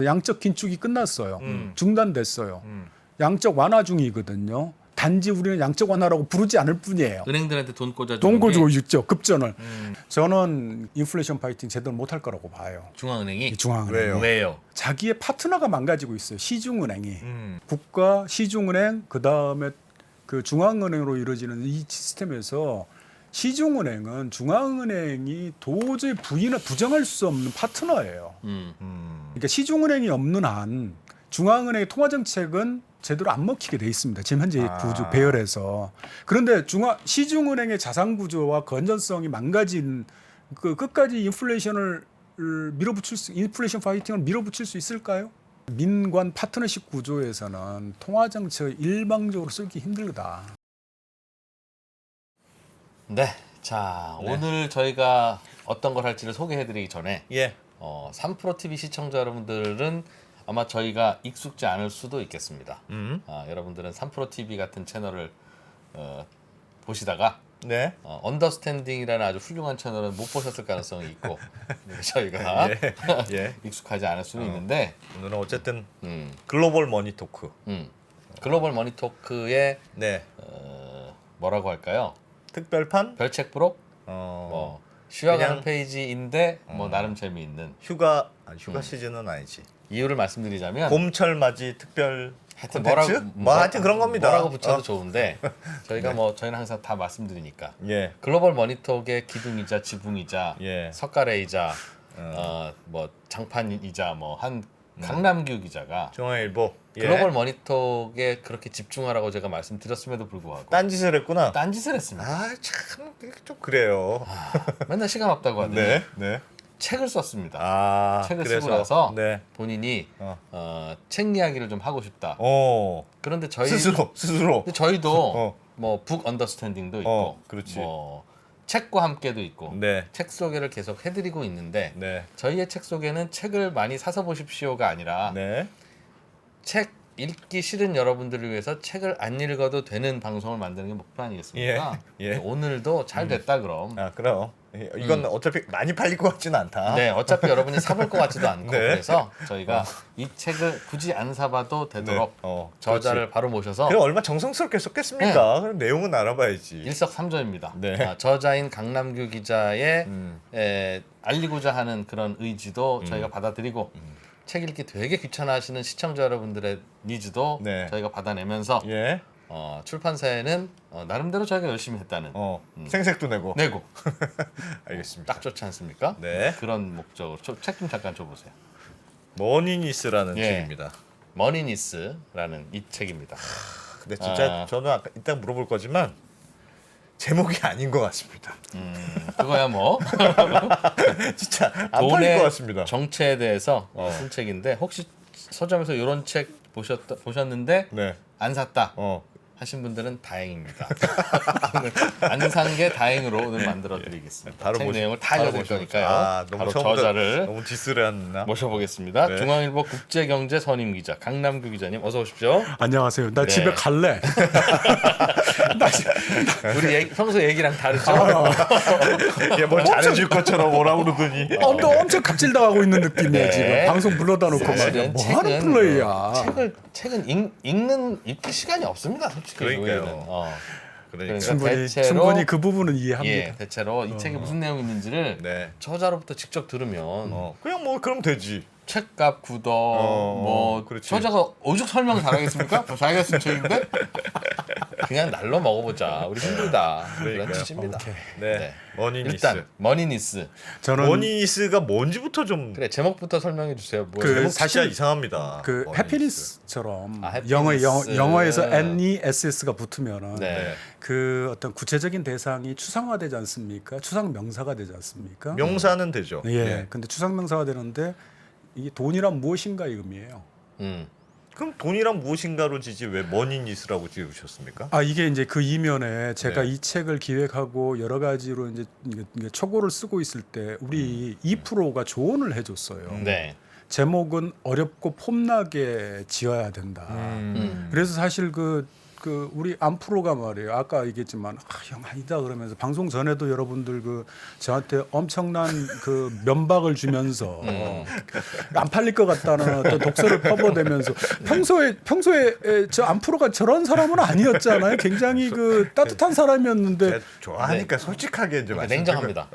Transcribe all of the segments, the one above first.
양적 긴축이 끝났어요. 중단됐어요. 양적 완화 중이거든요. 단지 우리는 양적 완화라고 부르지 않을 뿐이에요. 은행들한테 돈 꽂아주는 돈 게 꽂고 있죠. 급전을. 저는 인플레이션 파이팅 제대로 못할 거라고 봐요. 중앙은행이 이 중앙은행. 왜요? 왜요? 자기의 파트너가 망가지고 있어요. 시중은행이. 국가, 시중은행, 그다음에 그 중앙은행으로 이루어지는 이 시스템에서 시중은행은 중앙은행이 도저히 부정할 수 없는 파트너예요. 그러니까 시중은행이 없는 한 중앙은행의 통화정책은 제대로 안 먹히게 돼 있습니다. 지금 현재 구조 배열에서. 그런데 시중은행의 자산 구조와 건전성이 망가진 그 끝까지 인플레이션 파이팅을 밀어붙일 수 있을까요? 민관 파트너십 구조에서는 통화정책을 일방적으로 쓰기 힘들다. 네. 자, 오늘 저희가 어떤 걸 할지를 소개해드리기 전에 예. 3프로TV 시청자 여러분들은 아마 저희가 익숙지 않을 수도 있겠습니다. 여러분들은 3프로TV 같은 채널을 보시다가 네. 언더스탠딩이라는 아주 훌륭한 채널은 못 보셨을 가능성이 있고 저희가 예. 익숙하지 않을 수는 있는데 오늘은 어쨌든 글로벌 머니 토크. 글로벌 머니토크의 네. 뭐라고 할까요? 특별판? 별책 부록? 뭐 쉬어가는 그냥- 페이지인데 뭐 나름 재미있는 휴가 시즌은 아니지. 이유를 말씀드리자면 봄철 맞이 특별 하여튼 콘텐츠? 뭐 하여튼 그런 겁니다. 뭐라고 붙여도 좋은데 저희가 뭐 저희는 항상 다 말씀드리니까 예. 글로벌 머니톡의 기둥이자 지붕이자 예. 석가래이자 뭐 장판이자 뭐 한 강남규 기자가 중앙일보. 예. 글로벌 머니톡에 그렇게 집중하라고 제가 말씀드렸음에도 불구하고 딴짓을 했구나. 딴짓을 했습니다. 아, 참 좀 그래요. 맨날 시간 없다고 하더니 네. 네. 책을 썼습니다. 아, 책을 그래서 쓰고 나서 네. 본인이 책 이야기를 좀 하고 싶다. 그런데 스스로. 근데 저희도 어. 뭐 북 언더스탠딩도 있고 그렇지. 뭐 책과 함께도 있고 네. 책 소개를 계속 해드리고 있는데 네. 저희의 책 소개는 책을 많이 사서 보십시오가 아니라 네. 책 읽기 싫은 여러분들을 위해서 책을 안 읽어도 되는 방송을 만드는 게 목표 아니겠습니까? 예. 예. 오늘도 잘 됐다 그럼. 아, 그럼. 이건 어차피 많이 팔릴 것 같지는 않다. 네, 어차피 여러분이 사볼 것 같지도 않고 네. 그래서 저희가 이 책을 굳이 안 사봐도 되도록 네. 저자를 바로 모셔서 그럼 얼마 정성스럽게 썼겠습니까? 그럼 내용은 알아봐야지. 일석삼조입니다. 네. 저자인 강남규 기자의 알리고자 하는 그런 의지도 저희가 받아들이고 책 읽기 되게 귀찮아하시는 시청자 여러분들의 니즈도 네. 저희가 받아내면서 예. 출판사에는 나름대로 저희가 열심히 했다는 생색도 내고. 내고 알겠습니다. 딱 좋지 않습니까? 네. 그런 목적으로 책 좀 잠깐 줘보세요. 머니니스라는 예. 책입니다. 머니니스라는 이 책입니다. 근데 진짜 저는 아까 이따 물어볼 거지만 제목이 아닌 것 같습니다. 그거야 뭐 진짜 안 팔릴 것 같습니다. 정체에 대해서 쓴 책인데 혹시 서점에서 이런 책 보셨는데 네. 안 샀다 하신 분들은 다행입니다. 안 산 게 다행으로 오늘 만들어 드리겠습니다. 바로 책 모시- 내용을 다 바로 알려드릴 모셔보죠. 거니까요. 너무 바로 처음부터 저자를 너무 디스를 했나? 모셔보겠습니다. 네. 중앙일보 국제경제 선임 기자 강남규 기자님 어서 오십시오. 안녕하세요. 나 네. 집에 갈래. 우리 평소 얘기랑 다르죠? 이게 뭘 잘해줄 것처럼 뭐라 그러더니. 너 엄청 갑질당하고 있는 느낌이에요. 네. 지금 방송 불러다 놓고 말이야. 사실은 뭐 하는 플레이야. 책은 읽을 시간이 없습니다. 솔직히 그러니까요. 요일은. 그러니까. 충분히 그 부분은 이해합니다. 예, 대체로 이 책에 무슨 내용이 있는지를 네. 저자로부터 직접 들으면 그냥 뭐 그럼 되지. 책값, 구독, 뭐 그렇지. 저자가 오죽 설명 잘하겠습니까? 자기가 쓴 책인데 그냥 날로 먹어보자. 우리 힘들다. 그런 그러니까요. 뜻입니다. 네. 네. 머니니스. 일단 머니니스. 저는 머니니스가 뭔지부터 좀. 그래 제목부터 설명해 주세요. 뭐 그 제목 사실 진짜 이상합니다. 그 머니니스. 해피니스처럼 해피니스. 영어에서 NESS가 붙으면은 네. 그 어떤 구체적인 대상이 추상화되지 않습니까? 추상 명사가 되지 않습니까? 명사는 되죠. 예. 네. 근데 추상 명사가 되는데 이게 돈이란 무엇인가의 의미예요. 그럼 돈이란 무엇인가로 지지 왜 머니니스라고 지으셨습니까? 아 이게 이제 그 이면에 제가 네. 이 책을 기획하고 여러 가지로 이제 초고를 쓰고 있을 때 우리 2%가 조언을 해줬어요. 네. 제목은 어렵고 폼나게 지어야 된다. 그래서 사실 그 그 우리 안프로가 말이에요. 아까 얘기했지만 형 아니다 그러면서 방송 전에도 여러분들 그 저한테 엄청난 그 면박을 주면서 안 팔릴 것 같다는 어떤 독서를 퍼부어대면서 평소에 저 안프로가 저런 사람은 아니었잖아요. 굉장히 그 따뜻한 사람이었는데 제가 좋아하니까 솔직하게 이제 말씀. 냉정합니다.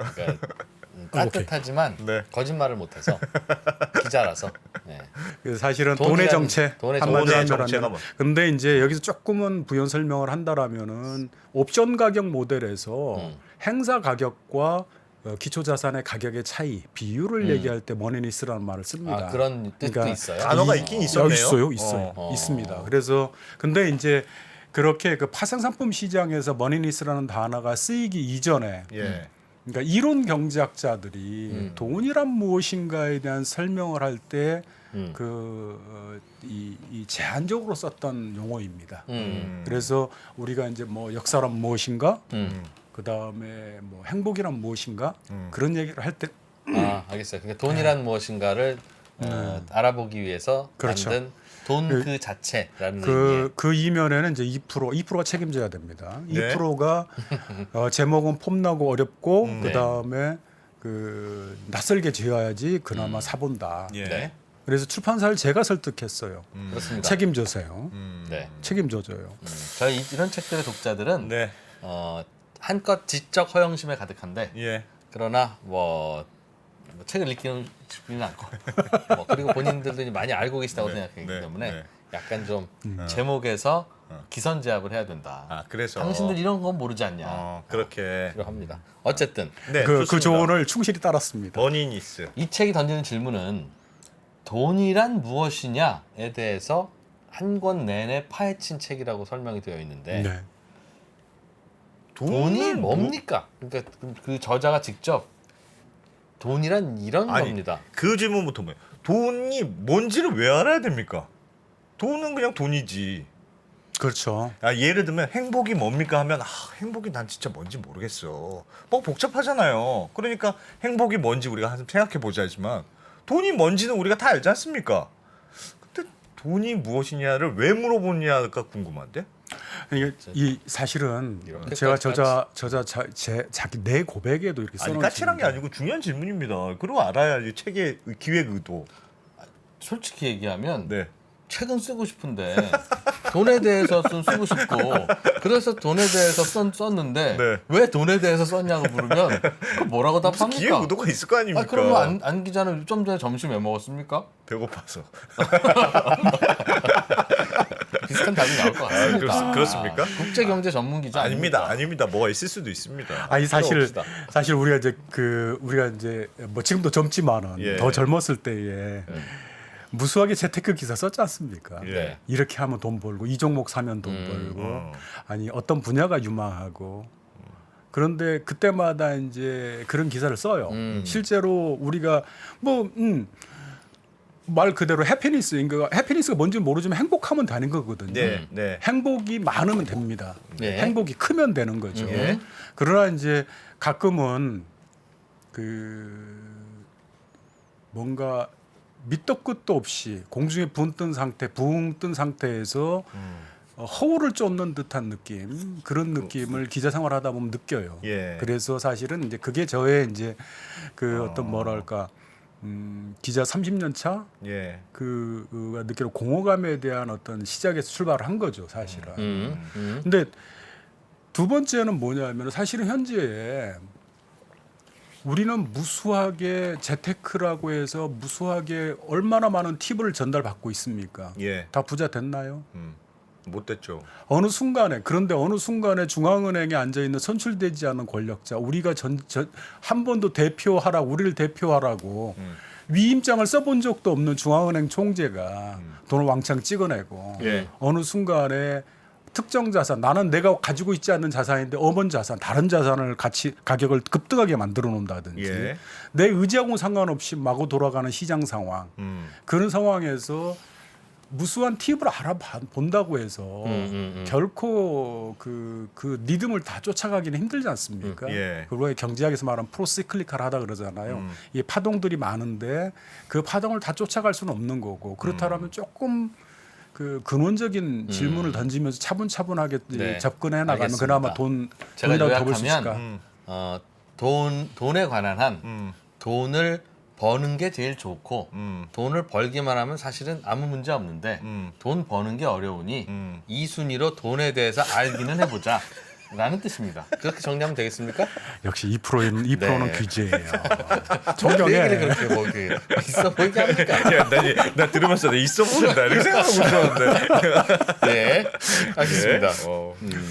그러니까 따뜻하지만 네. 거짓말을 못해서 기자라서. 네. 그 사실은 돈이란- 돈의 정체 돈의 한마디로 정체가 하면 뭐. 근데 이제 여기서 조금은 부연 설명을 한다라면은 옵션 가격 모델에서 행사 가격과 기초 자산의 가격의 차이 비율을 얘기할 때 머니니스라는 말을 씁니다. 아, 그런 뜻도 그러니까 있어요. 단어가 있긴 있었네요. 있어요. 어. 있습니다. 그래서 근데 이제 그렇게 그 파생 상품 시장에서 머니니스라는 단어가 쓰이기 이전에 예. 그러니까 이론 경제학자들이 돈이란 무엇인가에 대한 설명을 할 때 이 제한적으로 썼던 용어입니다. 그래서 우리가 이제 뭐 역사란 무엇인가, 그 다음에 뭐 행복이란 무엇인가 그런 얘기를 할 때 아, 알겠어요. 그러니까 돈이란 무엇인가를 알아보기 위해서 그렇죠. 만든 돈 그 자체라는 그 이면에는 이제 2%가 책임져야 됩니다. 네. 2%가 제목은 폼나고 어렵고 네. 그 다음에 그 낯설게 지어야지 그나마 사본다. 예. 네. 그래서 출판사를 제가 설득했어요. 그렇습니다. 책임져서요. 네. 책임져줘요. 저희 이런 책들의 독자들은 네. 한껏 지적 허영심에 가득한데 예. 그러나 뭐 책을 읽기는 싶지는 않고 그리고 본인들도 이제 많이 알고 계시다고 네, 생각하기 네, 때문에 네. 약간 좀 제목에서 기선제압을 해야 된다. 아, 그래서 당신들 이런 건 모르지 않냐. 그렇게. 필요합니다. 어쨌든 네. 그 좋습니다. 조언을 충실히 따랐습니다. 머니니스. 이 책이 던지는 질문은 돈이란 무엇이냐에 대해서 한 권 내내 파헤친 책이라고 설명이 되어 있는데 네. 돈이 뭐- 뭡니까? 그러니까 그 저자가 직접 돈이란 이런 아니, 겁니다. 그 질문부터 뭐예요? 돈이 뭔지를 왜 알아야 됩니까? 돈은 그냥 돈이지. 그렇죠. 예를 들면 행복이 뭡니까 하면 행복이 난 진짜 뭔지 모르겠어. 뭐 복잡하잖아요. 그러니까 행복이 뭔지 우리가 한번 생각해 보자지만 돈이 뭔지는 우리가 다 알지 않습니까? 근데 돈이 무엇이냐를 왜 물어보냐가 궁금한데. 이게 이 사실은 이렇게 제가 까칠하지. 자기 내 고백에도 이렇게 아니 써놓은 까칠한 게 책입니다. 아니고 중요한 질문입니다. 그리고 알아야 이 책의 기획 의도. 솔직히 얘기하면 네. 책은 쓰고 싶은데 돈에 대해서 쓰고 싶고 그래서 돈에 대해서 썼는데 네. 왜 돈에 대해서 썼냐고 물으면 그 뭐라고 무슨 답합니까? 기획 의도가 있을 거 아닙니까? 그러면 안 기자는 좀 전에 점심 왜 먹었습니까? 배고파서. 비슷한 답이 나올 것 같습니다. 그렇습니까? 국제 경제 전문 기자 아닙니다. 뭐가 있을 수도 있습니다. 아니 들어봅시다. 사실 우리가 이제 뭐 지금도 젊지만은 예. 더 젊었을 때에 무수하게 재테크 기사 썼지 않습니까? 예. 이렇게 하면 돈 벌고 이 종목 사면 돈 벌고 아니 어떤 분야가 유망하고 그런데 그때마다 이제 그런 기사를 써요. 실제로 우리가 말 그대로 해피니스가 뭔지 모르지만 행복하면 되는 거거든요. 네, 네. 행복이 많으면 됩니다. 네. 행복이 크면 되는 거죠. 예. 그러나 이제 가끔은 그 뭔가 밑도 끝도 없이 공중에 붕 뜬 상태에서 허울을 쫓는 듯한 느낌 그런 느낌을 기자 생활하다 보면 느껴요. 예. 그래서 사실은 이제 그게 저의 이제 그 어떤 뭐랄까 기자 30년 차 예. 그가 느끼는 공허감에 대한 어떤 시작에서 출발을 한 거죠, 사실은. 근데 두 번째는 뭐냐면 사실은 현재에 우리는 무수하게 재테크라고 해서 무수하게 얼마나 많은 팁을 전달받고 있습니까? 예. 다 부자 됐나요? 못 됐죠. 그런데 어느 순간에 중앙은행에 앉아 있는 선출되지 않은 권력자, 우리가 한 번도 우리를 대표하라고 위임장을 써본 적도 없는 중앙은행 총재가 돈을 왕창 찍어내고 예. 어느 순간에 특정 자산, 나는 내가 가지고 있지 않는 자산인데 엄한 자산, 다른 자산을 가격을 급등하게 만들어 놓는다든지 예. 내 의지하고는 상관없이 마구 돌아가는 시장 상황 그런 상황에서 무수한 팁을 알아본다고 해서 결코 그 리듬을 다 쫓아가기는 힘들지 않습니까? 예. 그리고 경제학에서 말하는 프로시클리칼 하다 그러잖아요. 이 파동들이 많은데 그 파동을 다 쫓아갈 수는 없는 거고 그렇다면 조금 그 근원적인 질문을 던지면서 차분차분하게 네. 접근해 나가면 알겠습니다. 그나마 제가 돈이라고 더 벌 수 요약하면 있을까? 돈에 관한 한 돈을 버는 게 제일 좋고 돈을 벌기만 하면 사실은 아무 문제 없는데 돈 버는 게 어려우니 이 순위로 돈에 대해서 알기는 해보자 라는 뜻입니다. 그렇게 정리하면 되겠습니까? 역시 2%는 2%는 네. 규제예요. 왜 존경해. 얘기를 그렇게 뭐 이렇게 있어 보이게 합니까? 야, 나 들으면서 내 있어 보인다 이렇게 생각하고 있었는데. 네, 알겠습니다.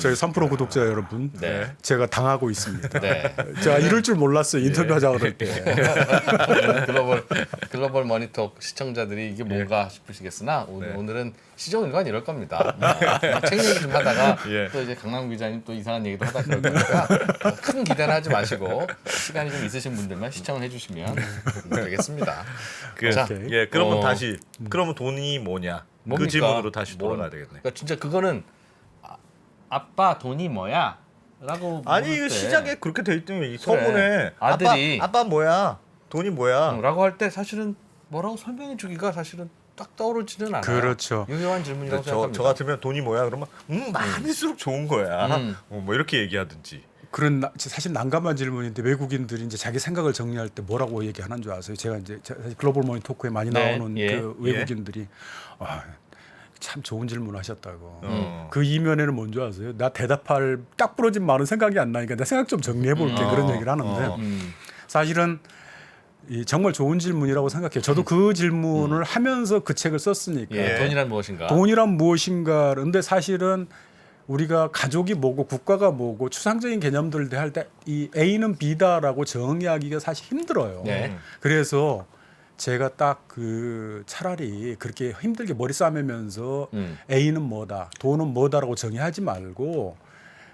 저희 3% 구독자 여러분, 네. 제가 당하고 있습니다. 네. 제가 이럴 줄 몰랐어요. 인터뷰하자 그럴 때. 글로벌 머니톡 시청자들이 이게 뭔가 싶으시겠으나 오늘은 시종일관 이럴 겁니다. 책 얘기 좀 하다가 예. 또 이제 강남 기자님 또 이상한 얘기도 하다 그럴 거니까 큰 기대는 하지 마시고 시간이 좀 있으신 분들만 시청을 해주시면 되겠습니다. 자, 예, 그러면 어, 다시 그러면 돈이 뭐냐? 뭡니까? 그 질문으로 다시 돌아가야 되겠네. 그러니까 진짜 그거는 아빠 돈이 뭐야? 라고 아니 물을 이거 때 시작에 그렇게 돼 있더니 이 서문에 아들이 아빠 뭐야? 돈이 뭐야? 라고 할 때 사실은 뭐라고 설명해 주기가 사실은 딱 떠오르지는 않아요. 그렇죠. 유효한 질문이라고 저 생각합니다. 같으면 돈이 뭐야? 그러면 많을수록 좋은 거야. 뭐 이렇게 얘기하든지. 그런 사실 난감한 질문인데 외국인들이 이제 자기 생각을 정리할 때 뭐라고 얘기하는 줄 아세요? 제가 이제 사실 글로벌 모닝 토크에 많이 네, 나오는 예, 그 외국인들이 참 좋은 질문 하셨다고. 어. 그 이면에는 뭔지 아세요? 나 대답할 딱 부러진 말은 생각이 안 나니까 내 생각 좀 정리해 볼게 그런 얘기를 하는데 사실은 정말 좋은 질문이라고 생각해요. 저도 그 질문을 하면서 그 책을 썼으니까. 예, 돈이란 무엇인가? 돈이란 무엇인가. 근데 사실은 우리가 가족이 뭐고 국가가 뭐고 추상적인 개념들을 대할 때 이 A는 B다라고 정의하기가 사실 힘들어요. 네. 그래서 제가 딱 그 차라리 그렇게 힘들게 머리 싸매면서 A는 뭐다, 돈은 뭐다라고 정의하지 말고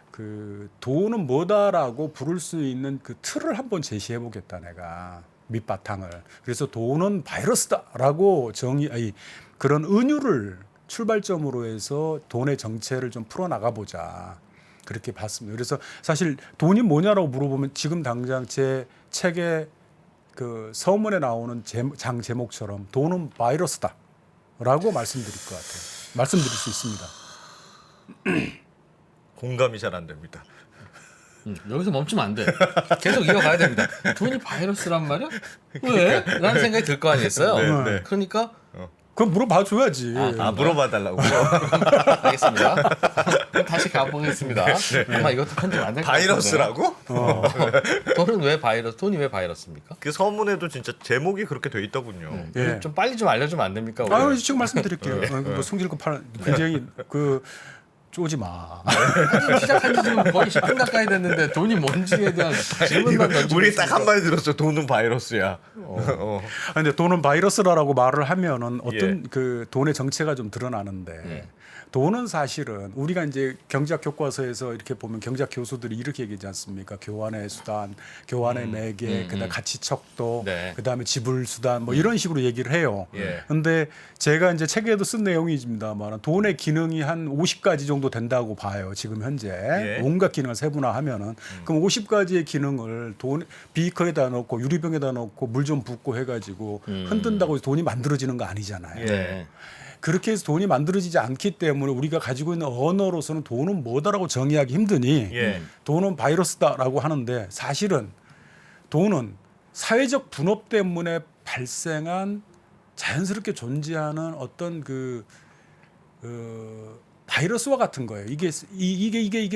그 돈은 뭐다라고 부를 수 있는 그 틀을 한번 제시해 보겠다 내가 밑바탕을. 그래서 돈은 바이러스다라고 그런 은유를 출발점으로 해서 돈의 정체를 좀 풀어나가 보자. 그렇게 봤습니다. 그래서 사실 돈이 뭐냐라고 물어보면 지금 당장 제 책의 그 서문에 나오는 장 제목처럼 돈은 바이러스다라고 말씀드릴 것 같아요. 말씀드릴 수 있습니다. 공감이 잘 안 됩니다. 여기서 멈추면 안 돼. 계속 이어가야 됩니다. 돈이 바이러스란 말이야? 왜? 라는 생각이 들 거 아니겠어요? 네, 네. 그러니까 그럼 물어봐 줘야지. 물어봐 달라고. 알겠습니다. 그럼 다시 가보겠습니다. 아마 이것도 편집 안 될 것 같은데. 바이러스라고? 돈은 왜 바이러스? 돈이 왜 바이러스입니까? 그 서문에도 진짜 제목이 그렇게 돼 있더군요. 예. 좀 빨리 좀 알려주면 안 됩니까? 우리? 아유 지금 말씀드릴게요. 뭐 송질급 굉장히 그 쪼지 마. 시작한 지 지금 거의 10분 가까이 됐는데 돈이 뭔지에 대한 질문만 던지고 우리 있으니까. 딱 한 마디 들었어. 돈은 바이러스야. 근데 돈은 바이러스라고 말을 하면은 어떤 예. 그 돈의 정체가 좀 드러나는데 예. 돈은 사실은 우리가 이제 경제학 교과서에서 이렇게 보면 경제학 교수들이 이렇게 얘기하지 않습니까? 교환의 수단, 교환의 매개, 그다음 가치 척도, 네. 그다음에 지불 수단 뭐 이런 식으로 얘기를 해요. 예. 근데 제가 이제 책에도 쓴 내용이집니다만 돈의 기능이 한 50가지 정도 된다고 봐요. 지금 현재 예. 온갖 기능을 세분화하면은 그럼 50가지의 기능을 돈 비커에다 넣고 유리병에다 넣고 물 좀 붓고 해가지고 흔든다고 해서 돈이 만들어지는 거 아니잖아요. 네. 그렇게 해서 돈이 만들어지지 않기 때문에 우리가 가지고 있는 언어로서는 돈은 뭐다라고 정의하기 힘드니 예. 돈은 바이러스다라고 하는데 사실은 돈은 사회적 분업 때문에 발생한 자연스럽게 존재하는 어떤 바이러스와 같은 거예요. 이게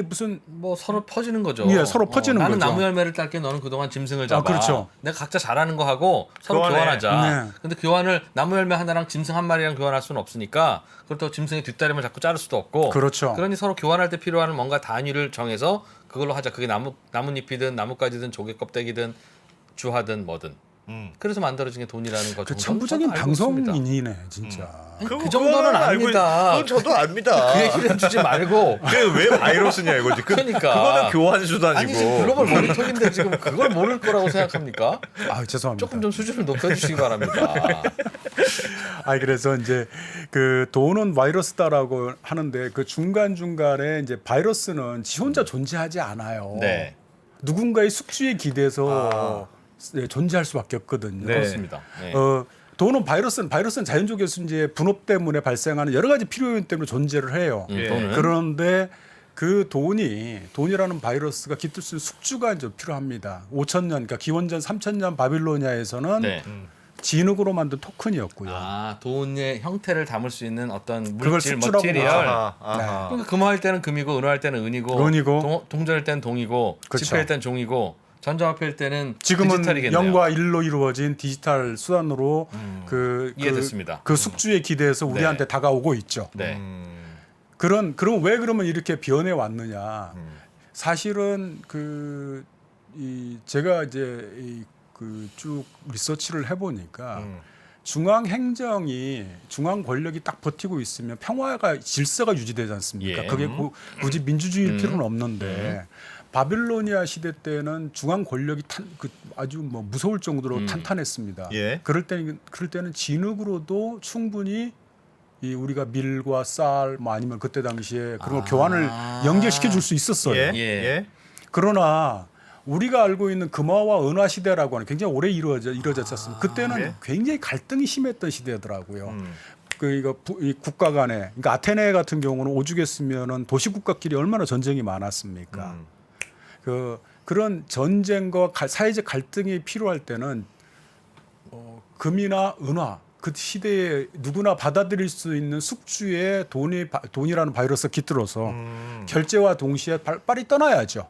무슨 뭐 서로 퍼지는 거죠. 예, 서로 퍼지는 나는 거죠. 나무 열매를 딸게 너는 그동안 짐승을 잡아. 그렇죠. 내가 각자 잘하는 거 하고 서로 교환해. 교환하자. 네. 근데 교환을 나무 열매 하나랑 짐승 한 마리랑 교환할 수는 없으니까 그렇다고 짐승의 뒷다리만 자꾸 자를 수도 없고. 그렇죠. 그러니 서로 교환할 때 필요한 뭔가 단위를 정해서 그걸로 하자. 그게 나뭇잎이든 나뭇가지든 조개 껍데기든 주하든 뭐든. 그래서 만들어진 게 돈이라는 거. 그 천부적인 방송인이네 진짜. 그 정도는 압니다. 그건 저도 압니다. 그 얘기를 해주지 말고. 그게 왜 바이러스냐 이거지. 그러니까. 그거는 교환 수단이고. 아니 지금 글로벌 모니터인데 지금 그걸 모를 거라고 생각합니까? 아 죄송합니다. 조금 좀 수준을 높여주시기 바랍니다. 그래서 이제 그 돈은 바이러스다라고 하는데 그 중간 중간에 이제 바이러스는 지 혼자 존재하지 않아요. 네. 누군가의 숙주에 기대서 존재할 수밖에 없거든요. 네. 그렇습니다. 네. 돈은 바이러스는 자연적 이제 분업 때문에 발생하는 여러 가지 필요 요인 때문에 존재를 해요. 예. 돈은. 그런데 그 돈이라는 바이러스가 깃들 수 있는 숙주가 이제 필요합니다. 5,000년, 그러니까 기원전 3,000년 바빌로니아에서는 네. 진흙으로 만든 토큰이었고요. 아, 돈의 형태를 담을 수 있는 어떤 그걸 물질, 숙주라고 머티리얼. 아하, 아하. 그러니까 금화할 때는 금이고 은화할 때는 은이고, 은이고. 동전일 때는 동이고, 그렇죠. 지폐일 때는 종이고, 전자화폐일 때는 지금은 디지털이겠네요. 0과 1로 이루어진 디지털 수단으로 이해됐습니다. 그 숙주에 기대해서 우리한테 다가오고 있죠. 네. 그럼 왜 그러면 이렇게 변해 왔느냐? 사실은 제가 이제 쭉 리서치를 해보니까 중앙 행정이 중앙 권력이 딱 버티고 있으면 평화가 질서가 유지되지 않습니까? 예. 그게 굳이 민주주의일 필요는 없는데 바빌로니아 시대 때는 중앙 권력이 아주 뭐 무서울 정도로 탄탄했습니다. 예. 그럴 때는 진흙으로도 충분히 우리가 밀과 쌀 뭐 아니면 그때 당시에 그런 걸 교환을 연결시켜 줄 수 있었어요. 예. 예. 예. 그러나 우리가 알고 있는 금화와 은화 시대라고 하는 굉장히 오래 이루어졌었습니다. 그때는 네. 굉장히 갈등이 심했던 시대더라고요. 이 국가 간에, 그러니까 아테네 같은 경우는 오죽했으면은 도시 국가끼리 얼마나 전쟁이 많았습니까? 그런 전쟁과 사회적 갈등이 필요할 때는 금이나 은화 그 시대에 누구나 받아들일 수 있는 숙주에 돈이라는 바이러스가 깃들어서 결제와 동시에 빨리 떠나야죠.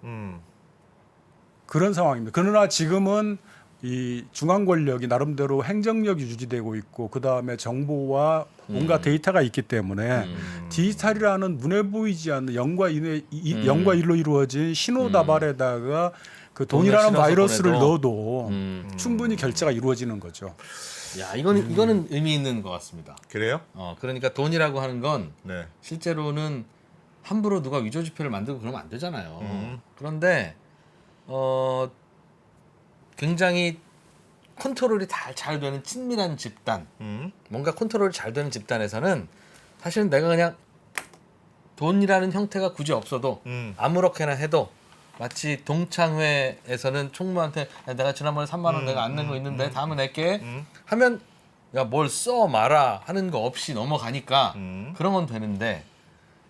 그런 상황입니다. 그러나 지금은 이 중앙 권력이 나름대로 행정력이 유지되고 있고 그 다음에 정보와 온갖 데이터가 있기 때문에 디지털이라는 눈에 보이지 않는 0과 1로 이루어진 신호 다발에다가 그 돈이라는 신어서 바이러스를 보내도. 넣어도 충분히 결제가 이루어지는 거죠. 야, 이거는 의미 있는 것 같습니다. 그래요? 그러니까 돈이라고 하는 건 네. 실제로는 함부로 누가 위조 지폐를 만들고 그러면 안 되잖아요. 그런데 굉장히 컨트롤이 잘 되는 친밀한 집단, 뭔가 컨트롤이 잘 되는 집단에서는 사실은 내가 그냥 돈이라는 형태가 굳이 없어도 아무렇게나 해도 마치 동창회에서는 총무한테 야, 내가 지난번에 3만 원 내가 안 낸 거 있는데 다음에 낼게 하면 야, 뭘 써 마라 하는 거 없이 넘어가니까 그런 건 되는데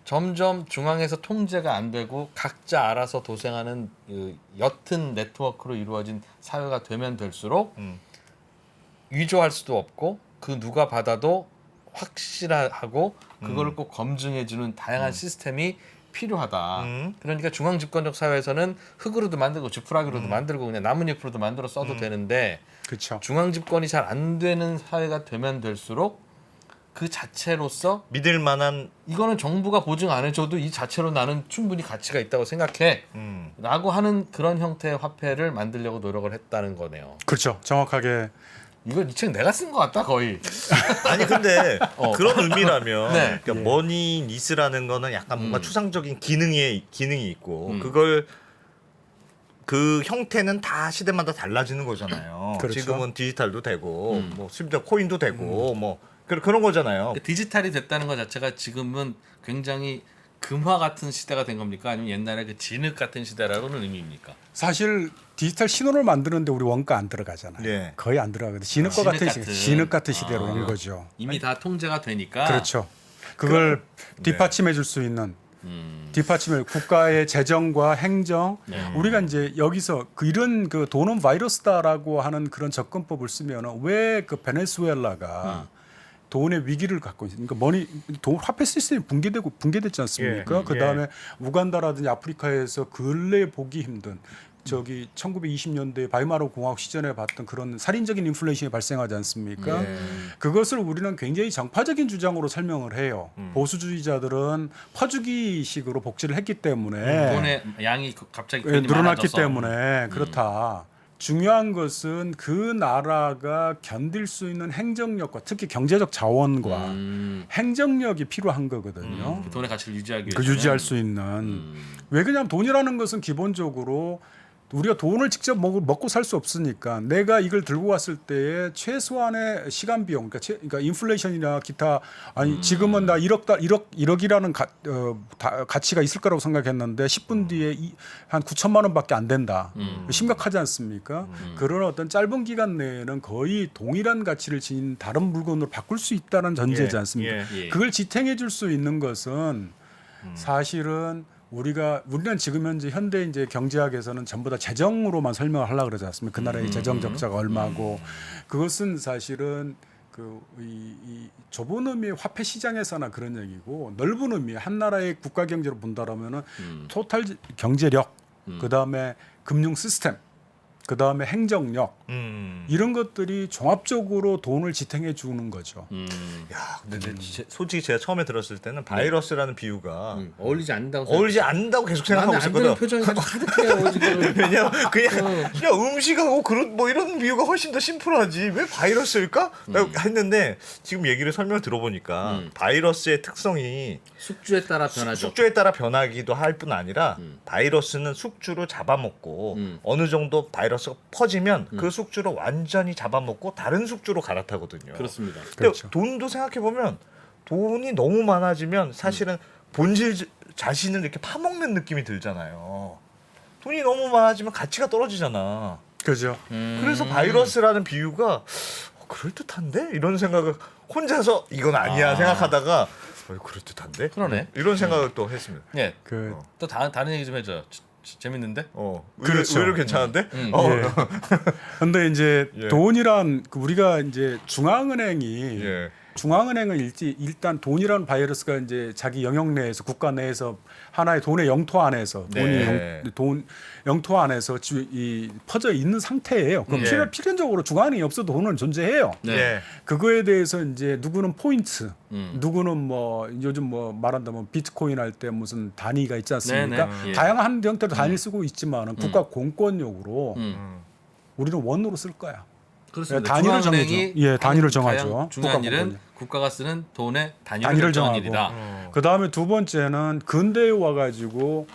점점 중앙에서 통제가 안 되고 각자 알아서 도생하는 그 옅은 네트워크로 이루어진 사회가 되면 될수록 위조할 수도 없고 그 누가 받아도 확실하고 그거를 꼭 검증해주는 다양한 시스템이 필요하다. 그러니까 중앙 집권적 사회에서는 흙으로도 만들고 지푸라기로도 만들고 그냥 나뭇잎으로도 만들어 써도 되는데 그렇죠. 중앙 집권이 잘 안 되는 사회가 되면 될수록 그 자체로서 믿을 만한 이거는 정부가 보증 안 해줘도 이 자체로 나는 충분히 가치가 있다고 생각해 라고 하는 그런 형태의 화폐를 만들려고 노력을 했다는 거네요. 그렇죠. 정확하게. 이거 이 책 내가 쓴 것 같다 거의. 아니 근데 그런 의미라면 네. 그러니까 머니니스라는 거는 약간 뭔가 추상적인 기능이 있고 그걸 그 형태는 다 시대마다 달라지는 거잖아요. 그렇죠. 지금은 디지털도 되고 뭐 심지어 코인도 되고 뭐 그런 거잖아요. 디지털이 됐다는 것 자체가 지금은 굉장히 금화 같은 시대가 된 겁니까? 아니면 옛날에 그 진흙 같은 시대라고는 의미입니까? 사실 디지털 신호를 만드는데 우리 원가 안 들어가잖아요. 네. 거의 안 들어가거든요. 진흙 같은 시대로 온 거죠. 이미 다 통제가 되니까. 그렇죠. 그걸 뒷받침해 줄 수 있는 뒷받침을 국가의 재정과 행정 우리가 이제 여기서 이런 돈은 바이러스다라고 하는 그런 접근법을 쓰면 왜 그 베네수엘라가 돈의 위기를 갖고 있어요. 그러니까 돈 화폐 시스템이 붕괴됐지 않습니까? 예. 그 다음에 우간다라든지 아프리카에서 근래 보기 힘든 1920년대 바이마르 공화국 시전에 봤던 그런 살인적인 인플레이션이 발생하지 않습니까? 그것을 우리는 굉장히 정파적인 주장으로 설명을 해요. 보수주의자들은 퍼주기식으로 복지를 했기 때문에 돈의 양이 갑자기 괜히 늘어났기 많아져서. 때문에 그렇다. 중요한 것은 그 나라가 견딜 수 있는 행정력과 특히 경제적 자원과 행정력이 필요한 거거든요. 그 돈의 가치를 유지하기 그 위해서 유지할 수 있는 왜 그러냐면 돈이라는 것은 기본적으로 우리가 돈을 직접 먹고 살 수 없으니까 내가 이걸 들고 갔을 때에 최소한의 시간 비용, 그러니까 인플레이션이나 기타 지금은 나 1억이라는 가치가 있을 거라고 생각했는데 10분 뒤에 한 9천만 원밖에 안 된다. 심각하지 않습니까? 그런 어떤 짧은 기간 내에는 거의 동일한 가치를 지닌 다른 물건으로 바꿀 수 있다는 전제지 않습니까? 예. 그걸 지탱해 줄 수 있는 것은 사실은 우리는 지금 현재 현대 이제 경제학에서는 전부 다 재정으로만 설명을 하려고 그러지 않습니까? 그 나라의 재정 적자가 얼마고 그것은 사실은 이 좁은 의미의 화폐 시장에서나 그런 얘기고 넓은 의미의 한 나라의 국가 경제로 본다라면은 토탈 경제력, 그다음에 금융 시스템, 그다음에 행정력 이런 것들이 종합적으로 돈을 지탱해 주는 거죠. 야, 근데 솔직히 제가 처음에 들었을 때는 바이러스라는 비유가 어울리지 않는다고 어울리지 않는다고 계속 생각하고 나는 안 되는 있었거든. 표정이 아주 가득해요 지금. 왜냐면 그냥 음식하고 그런 뭐 이런 비유가 훨씬 더 심플하지 왜 바이러스일까? 했는데 지금 얘기를 설명을 들어보니까 바이러스의 특성이 숙주에 따라 변하죠. 숙주에 따라 변하기도 할 뿐 아니라 바이러스는 숙주를 잡아먹고 어느 정도 바이러스가 퍼지면 그 숙주를 완전히 잡아먹고 다른 숙주로 갈아타거든요. 그렇습니다. 근데 그렇죠. 돈도 생각해 보면 돈이 너무 많아지면 사실은 본질 자신을 이렇게 파먹는 느낌이 들잖아요. 돈이 너무 많아지면 가치가 떨어지잖아. 그죠? 그래서 바이러스라는 비유가 그럴 듯한데 이런 생각을 혼자서 이건 아니야 생각하다가 그럴 듯한데 그러네. 이런 생각을 또 했습니다. 예. 그 또 다른 얘기 좀 해줘요. 재밌는데? 그렇죠. 의외로 괜찮은데? 예. 근데 이제 예. 돈이란 우리가 이제 중앙은행이 예. 중앙은행은 일단 돈이라는 바이러스가 이제 자기 영역 내에서 국가 내에서 하나의 돈의 영토 안에서 네. 돈 영토 안에서 퍼져 있는 상태예요. 그럼 예. 필연적으로 중앙은행이 없어도 돈은 존재해요. 네. 예. 그거에 대해서 이제 누구는 포인트, 누구는 뭐 요즘 뭐 말한다면 비트코인 할 때 무슨 단위가 있지 않습니까? 네네. 예. 다양한 형태로 단위를 쓰고 있지만은 국가 공권력으로 우리는 원으로 쓸 거야. 그렇습니다. 단위를 중앙은행이 정하죠. 예, 단위를 정하죠. 가장 중요한 국가 일은 공권력. 국가가 쓰는 돈의 단위를 단위를 결정하는 정하고. 일이다. 그 다음에 두 번째는 근대에 와가지고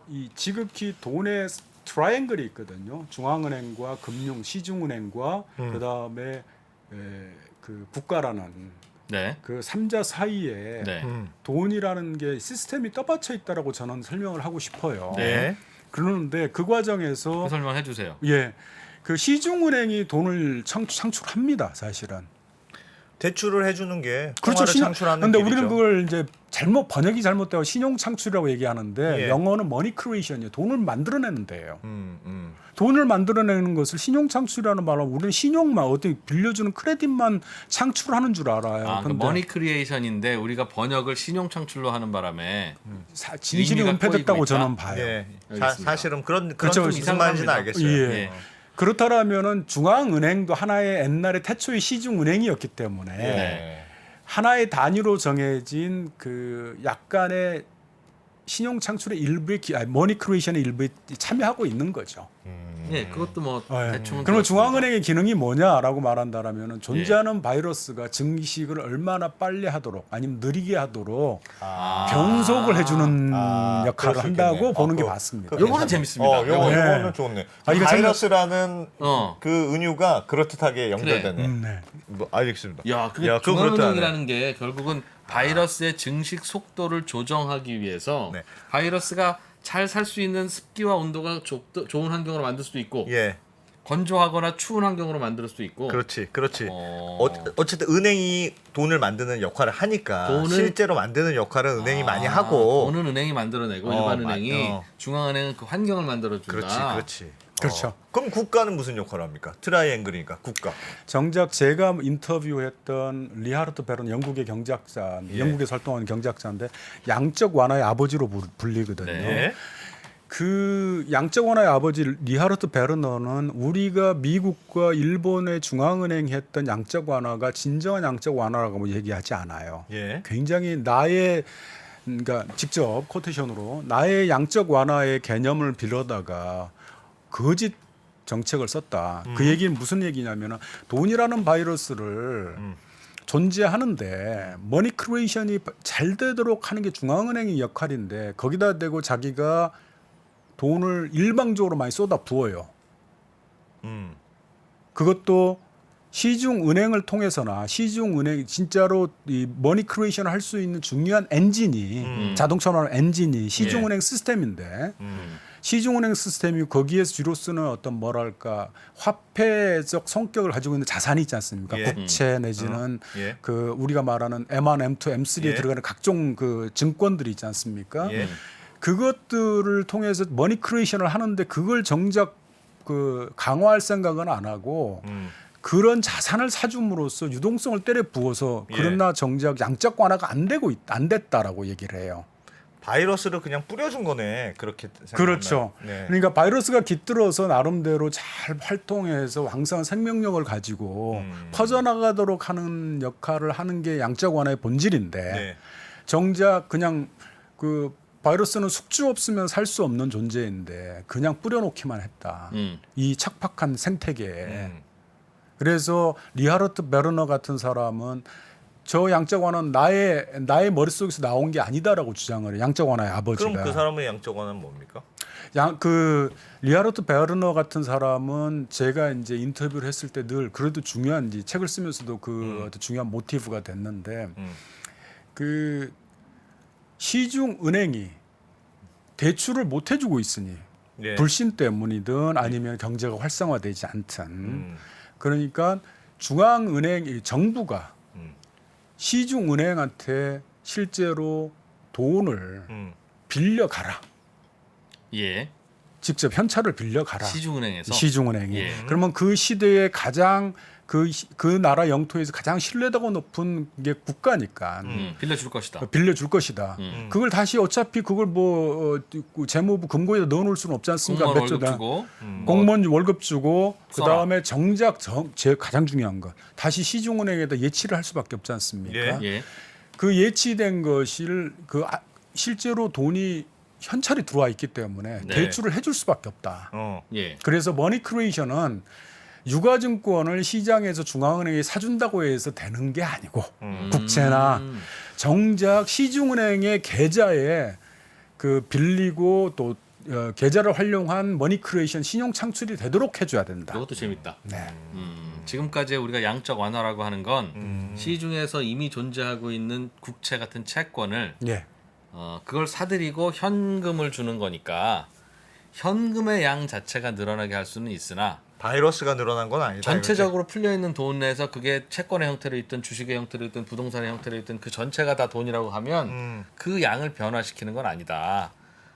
이 지극히 돈의 트라이앵글이 있거든요. 중앙은행과 금융, 시중은행과 그 다음에 그 국가라는 네. 그 삼자 사이에 네. 돈이라는 게 시스템이 떠받쳐 있다라고 저는 설명을 하고 싶어요. 네. 그러는데 그 과정에서 그 설명해 주세요. 그 시중은행이 돈을 창출합니다, 사실은. 대출을 해주는 게 그렇죠. 통화를 창출하는 근데 길이죠. 우리는 그걸 이제 번역이 잘못되고 신용 창출이라고 얘기하는데 예. 영어는 머니 크리에이션이에요. 돈을 만들어내는 데예요. 돈을 만들어내는 것을 신용 창출이라는 말은 우리는 신용만 어떻게 빌려주는 크레딧만 창출하는 줄 알아요. 아, 그 근데 머니 크리에이션인데 우리가 번역을 신용 창출로 하는 바람에 진실이 의미가 은폐됐다고 꼬이고 저는 있다? 봐요. 예. 알겠습니다. 사실은 그런 그렇죠. 좀 무슨 말인지는 이상합니다. 알겠어요. 예. 예. 그렇다면은 중앙은행도 하나의 옛날에 태초의 시중은행이었기 때문에 네. 하나의 단위로 정해진 그 약간의 신용 창출의 일부에 머니 크리에이션의 일부에 참여하고 있는 거죠. 예, 그것도 뭐 대충은 그러면 그렇습니다. 중앙은행의 기능이 뭐냐라고 말한다라면은 존재하는 바이러스가 증식을 얼마나 빨리 하도록 아니면 느리게 하도록 변속을 해주는 역할을 그럴 수 한다고 있겠네. 보는 게 그거- 맞습니다. 그거 요거는 재밌습니다. 요거는 좋네. 이거 바이러스라는 어. 그 은유가 그렇듯하게 연결되네. 네. 뭐, 알겠습니다. 야, 그 야, 그거 중앙은행이라는 게 결국은 바이러스의 증식 속도를 조정하기 위해서 네. 바이러스가 잘 살 수 있는 습기와 온도가 좋은 환경으로 만들 수도 있고 예, 건조하거나 추운 환경으로 만들 수도 있고 그렇지. 어. 어쨌든 은행이 돈을 만드는 역할을 하니까 돈을- 실제로 만드는 역할은 은행이 많이 하고. 돈은 은행이 만들어내고 어, 일반 은행이 어. 중앙은행은 그 환경을 만들어준다. 그렇지. 그렇죠. 그럼 국가는 무슨 역할을 합니까? 트라이앵글이니까 국가. 정작 제가 인터뷰했던 리하르트 베른 영국의 경제학자, 예. 영국에서 활동하는 경제학자인데 양적 완화의 아버지로 불리거든요. 네. 그 양적 완화의 아버지 리하르트 베르너는 우리가 미국과 일본의 중앙은행이 했던 양적 완화가 진정한 양적 완화라고 얘기하지 않아요. 예. 굉장히 그러니까 직접 코테이션으로 나의 양적 완화의 개념을 빌려다가 거짓 정책을 썼다. 그 얘기는 무슨 얘기냐면은 돈이라는 바이러스를 존재하는데 머니 크리에이션이 잘 되도록 하는 게 중앙은행의 역할인데 거기다 대고 자기가 돈을 일방적으로 많이 쏟아 부어요. 음. 그것도 시중은행을 통해서나 시중은행 진짜로 이 머니 크리에이션을 할 수 있는 중요한 엔진이 자동차 말하는 엔진이 시중은행 시스템인데 시중은행 시스템이 거기에서 주로 쓰는 어떤 뭐랄까 화폐적 성격을 가지고 있는 자산이 있지 않습니까? 예. 국채 내지는 예. 그 우리가 말하는 M1, M2, M3에 예. 들어가는 각종 그 증권들이 있지 않습니까? 예. 그것들을 통해서 머니 크리에이션을 하는데 그걸 정작 그 강화할 생각은 안 하고 그런 자산을 사줌으로써 유동성을 때려 부어서 예. 그러나 정작 양적 완화가 안 됐다라고 얘기를 해요. 바이러스를 그냥 뿌려준 거네. 그렇게 생각하면. 그렇죠. 네. 그러니까 바이러스가 깃들어서 나름대로 잘 활동해서 왕성한 생명력을 가지고 퍼져나가도록 하는 역할을 하는 게 양적 완화의 본질인데 네. 정작 그냥 그 바이러스는 숙주 없으면 살 수 없는 존재인데 그냥 뿌려놓기만 했다. 이 척박한 생태계에. 그래서 리하르트 베르너 같은 사람은 저 양적 완화는 나의 머릿속에서 나온 게 아니다라고 주장을 해요. 양적 완화의 아버지가. 그럼 그 사람의 양적 완화는 뭡니까? 그 리하르트 베르너 같은 사람은 제가 이제 인터뷰를 했을 때 늘 그래도 중요한 이제 책을 쓰면서도 그 어떤 중요한 모티브가 됐는데 그 시중 은행이 대출을 못 해주고 있으니 예. 불신 때문이든 아니면 경제가 활성화되지 않든 그러니까 중앙은행 정부가 시중은행한테 실제로 돈을 빌려가라. 예. 직접 현찰을 빌려가라. 시중은행에서. 시중은행이. 예. 그러면 그 시대에 가장 그 나라 영토에서 가장 신뢰도가 높은 게 국가니까 빌려줄 것이다. 빌려줄 것이다. 그걸 다시 어차피 그걸 뭐 재무부 금고에다 넣어놓을 수는 없지 않습니까? 공무원 몇 조 월급 다. 주고 공무원 월급 주고 그 써라. 다음에 정작 제일 가장 중요한 것 다시 시중은행에다 예치를 할 수밖에 없지 않습니까? 예. 그 예치된 것을 실제로 돈이 현찰이 들어와 있기 때문에 네. 대출을 해줄 수밖에 없다. 예. 그래서 머니 크리에이션은 유가증권을 시장에서 중앙은행이 사준다고 해서 되는 게 아니고 국채나 정작 시중은행의 계좌에 그 빌리고 또 계좌를 활용한 머니 크리에이션 신용 창출이 되도록 해줘야 된다. 이것도 재밌다. 네. 지금까지 우리가 양적 완화라고 하는 건 시중에서 이미 존재하고 있는 국채 같은 채권을 예. 그걸 사들이고 현금을 주는 거니까 현금의 양 자체가 늘어나게 할 수는 있으나 바이러스가 늘어난 건 아니다. 전체적으로 풀려 있는 돈 내에서 그게 채권의 형태로 있든 주식의 형태로 있든 부동산의 형태로 있든 그 전체가 다 돈이라고 하면 그 양을 변화시키는 건 아니다.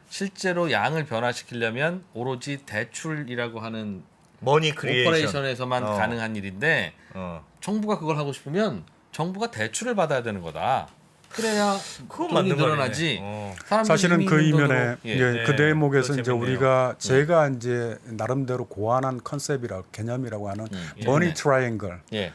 실제로 양을 변화시키려면 오로지 대출이라고 하는 머니 크리에이션. 오퍼레이션에서만 가능한 일인데 정부가 그걸 하고 싶으면 정부가 대출을 받아야 되는 거다. 그래야 그건 돈이 맞는 늘어나지. 말이네. 사람들이 사실은 이미 그 있는 이면에 돈으로- 예. 예, 그 네, 대목에서 그거 이제 재밌네요. 우리가 제가 이제 나름대로 고안한 컨셉이라고 개념이라고 하는 머니 네. 트라이앵글. 예.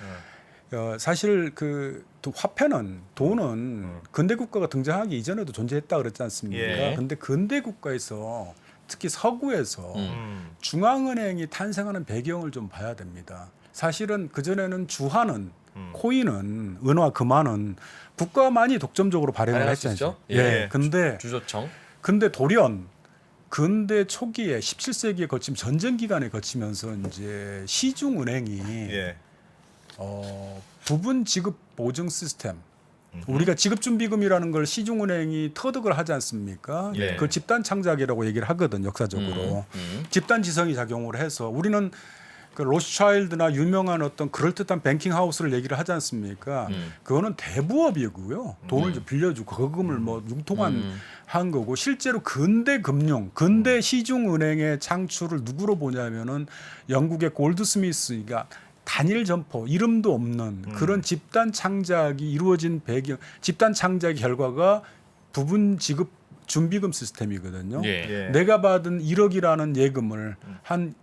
사실 그 화폐는 돈은 근대 국가가 등장하기 이전에도 존재했다 그랬지 않습니까? 예. 근데 근대 국가에서 특히 서구에서 중앙은행이 탄생하는 배경을 좀 봐야 됩니다. 사실은 그 전에는 주화는 코인은 은화 금화는 국가만이 독점적으로 발행을 발행할 했지 수 있죠? 않습니까? 예. 예. 주조청. 근데 돌연 근대 초기에 17세기에 거치면 전쟁 기간에 거치면서 이제 시중은행이 예. 부분 지급 보증 시스템 우리가 지급준비금이라는 걸 시중은행이 터득을 하지 않습니까? 예. 그 집단 창작이라고 얘기를 하거든 역사적으로. 집단 지성이 작용을 해서 우리는 그 로스차일드나 유명한 어떤 그럴듯한 뱅킹 하우스를 얘기를 하지 않습니까? 그거는 대부업이고요. 돈을 좀 빌려주고 거금을 뭐 융통한 한 거고 실제로 근대 금융, 근대 시중은행의 창출을 누구로 보냐면은 영국의 골드스미스가 단일 점포 이름도 없는 그런 집단 창작이 이루어진 배경, 집단 창작의 결과가 부분 지급 준비금 시스템이거든요. 예. 예. 내가 받은 1억이라는 예금을 한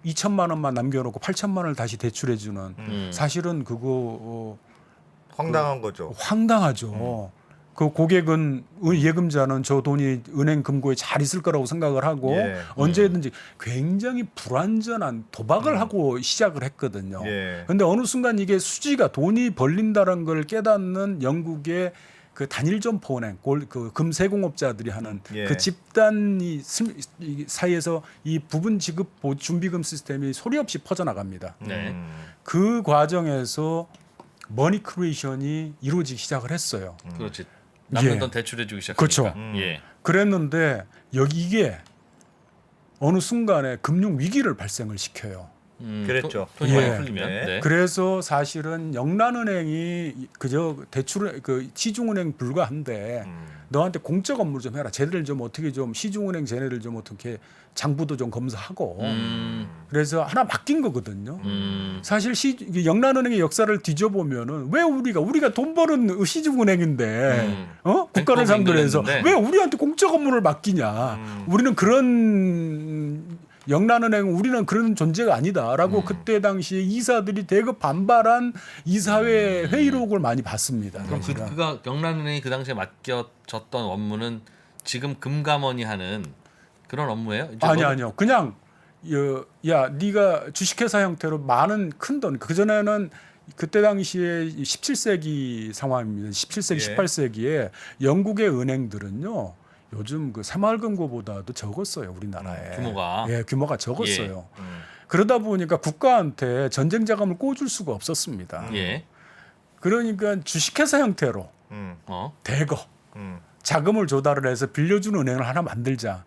2천만 원만 남겨놓고 8천만 원을 다시 대출해주는 사실은 그거 황당한 거죠. 황당하죠. 그 고객은 예금자는 저 돈이 은행 금고에 잘 있을 거라고 생각을 하고 예. 언제든지 굉장히 불완전한 도박을 하고 시작을 했거든요. 예. 근데 어느 순간 이게 수지가 돈이 벌린다는 걸 깨닫는 영국의 그 단일 점포은행, 그 금세공업자들이 하는 예. 그 집단이 이 사이에서 이 부분 지급 준비금 시스템이 소리 없이 퍼져나갑니다. 네. 그 과정에서 머니 크리에이션이 이루어지기 시작을 했어요. 그렇지. 남는 예. 돈 대출해주기 시작하니까. 그렇죠. 예. 그랬는데 이게 어느 순간에 금융 위기를 발생을 시켜요. 그랬죠. 돈이 예. 많이 풀리면. 네. 네. 그래서 사실은 영란은행이 그저 대출 그 시중은행 불과한데 너한테 공적 업무를 좀 해라. 쟤들 좀 어떻게 좀 시중은행 쟤네들 좀 어떻게 장부도 좀 검사하고 그래서 하나 맡긴 거거든요. 사실 영란은행의 역사를 뒤져보면은 왜 우리가 돈 버는 시중은행인데 국가를 상대로 해서 있는데. 왜 우리한테 공적 업무를 맡기냐. 우리는 그런 영란은행은 우리는 그런 존재가 아니다라고 그때 당시에 이사들이 대거 반발한 이사회 회의록을 많이 봤습니다. 그럼 사실은. 그가 영란은행이 그 당시에 맡겨졌던 업무는 지금 금감원이 하는 그런 업무예요? 이제 아니요. 그냥 야 네가 주식회사 형태로 많은 큰 돈 그전에는 그때 당시에 17세기 상황입니다. 17세기, 예. 18세기에 영국의 은행들은요. 요즘 그 새마을금고보다도 적었어요. 우리나라에. 규모가. 예, 규모가 적었어요. 그러다 보니까 국가한테 전쟁 자금을 꿔줄 수가 없었습니다. 예. 그러니까 주식회사 형태로 어. 대거 자금을 조달을 해서 빌려주는 은행을 하나 만들자.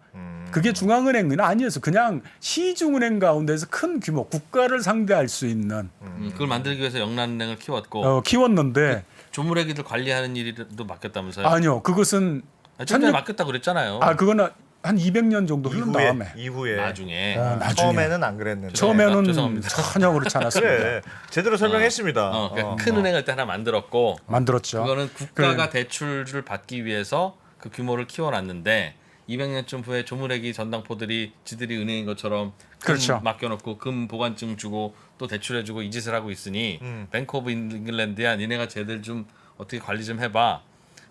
그게 중앙은행은 아니었어. 그냥 시중은행 가운데서 큰 규모 국가를 상대할 수 있는 그걸 만들기 위해서 영란은행을 키웠고 키웠는데 조물애기들 관리하는 일도 맡겼다면서요? 아니요. 그것은 좀 전에 맡겼다고 그랬잖아요. 그거는 한 200년 정도 흐른 다음에 이후에 나중에. 나중에 처음에는 안 그랬는데. 처음에는 죄송합니다. 전혀 그렇지 않았습니다. 그래 제대로 설명했습니다. 그러니까 큰 은행을 때 하나 만들었고 만들었죠. 그거는 국가가 대출을 받기 위해서 그 규모를 키워놨는데 200년쯤 후에 조물애기 전당포들이 지들이 은행인 것처럼 금 그렇죠. 맡겨놓고 금 보관증 주고 또 대출해주고 이 짓을 하고 있으니 뱅크 오브 잉글랜드야 니네가 쟤들 좀 어떻게 관리 좀 해봐.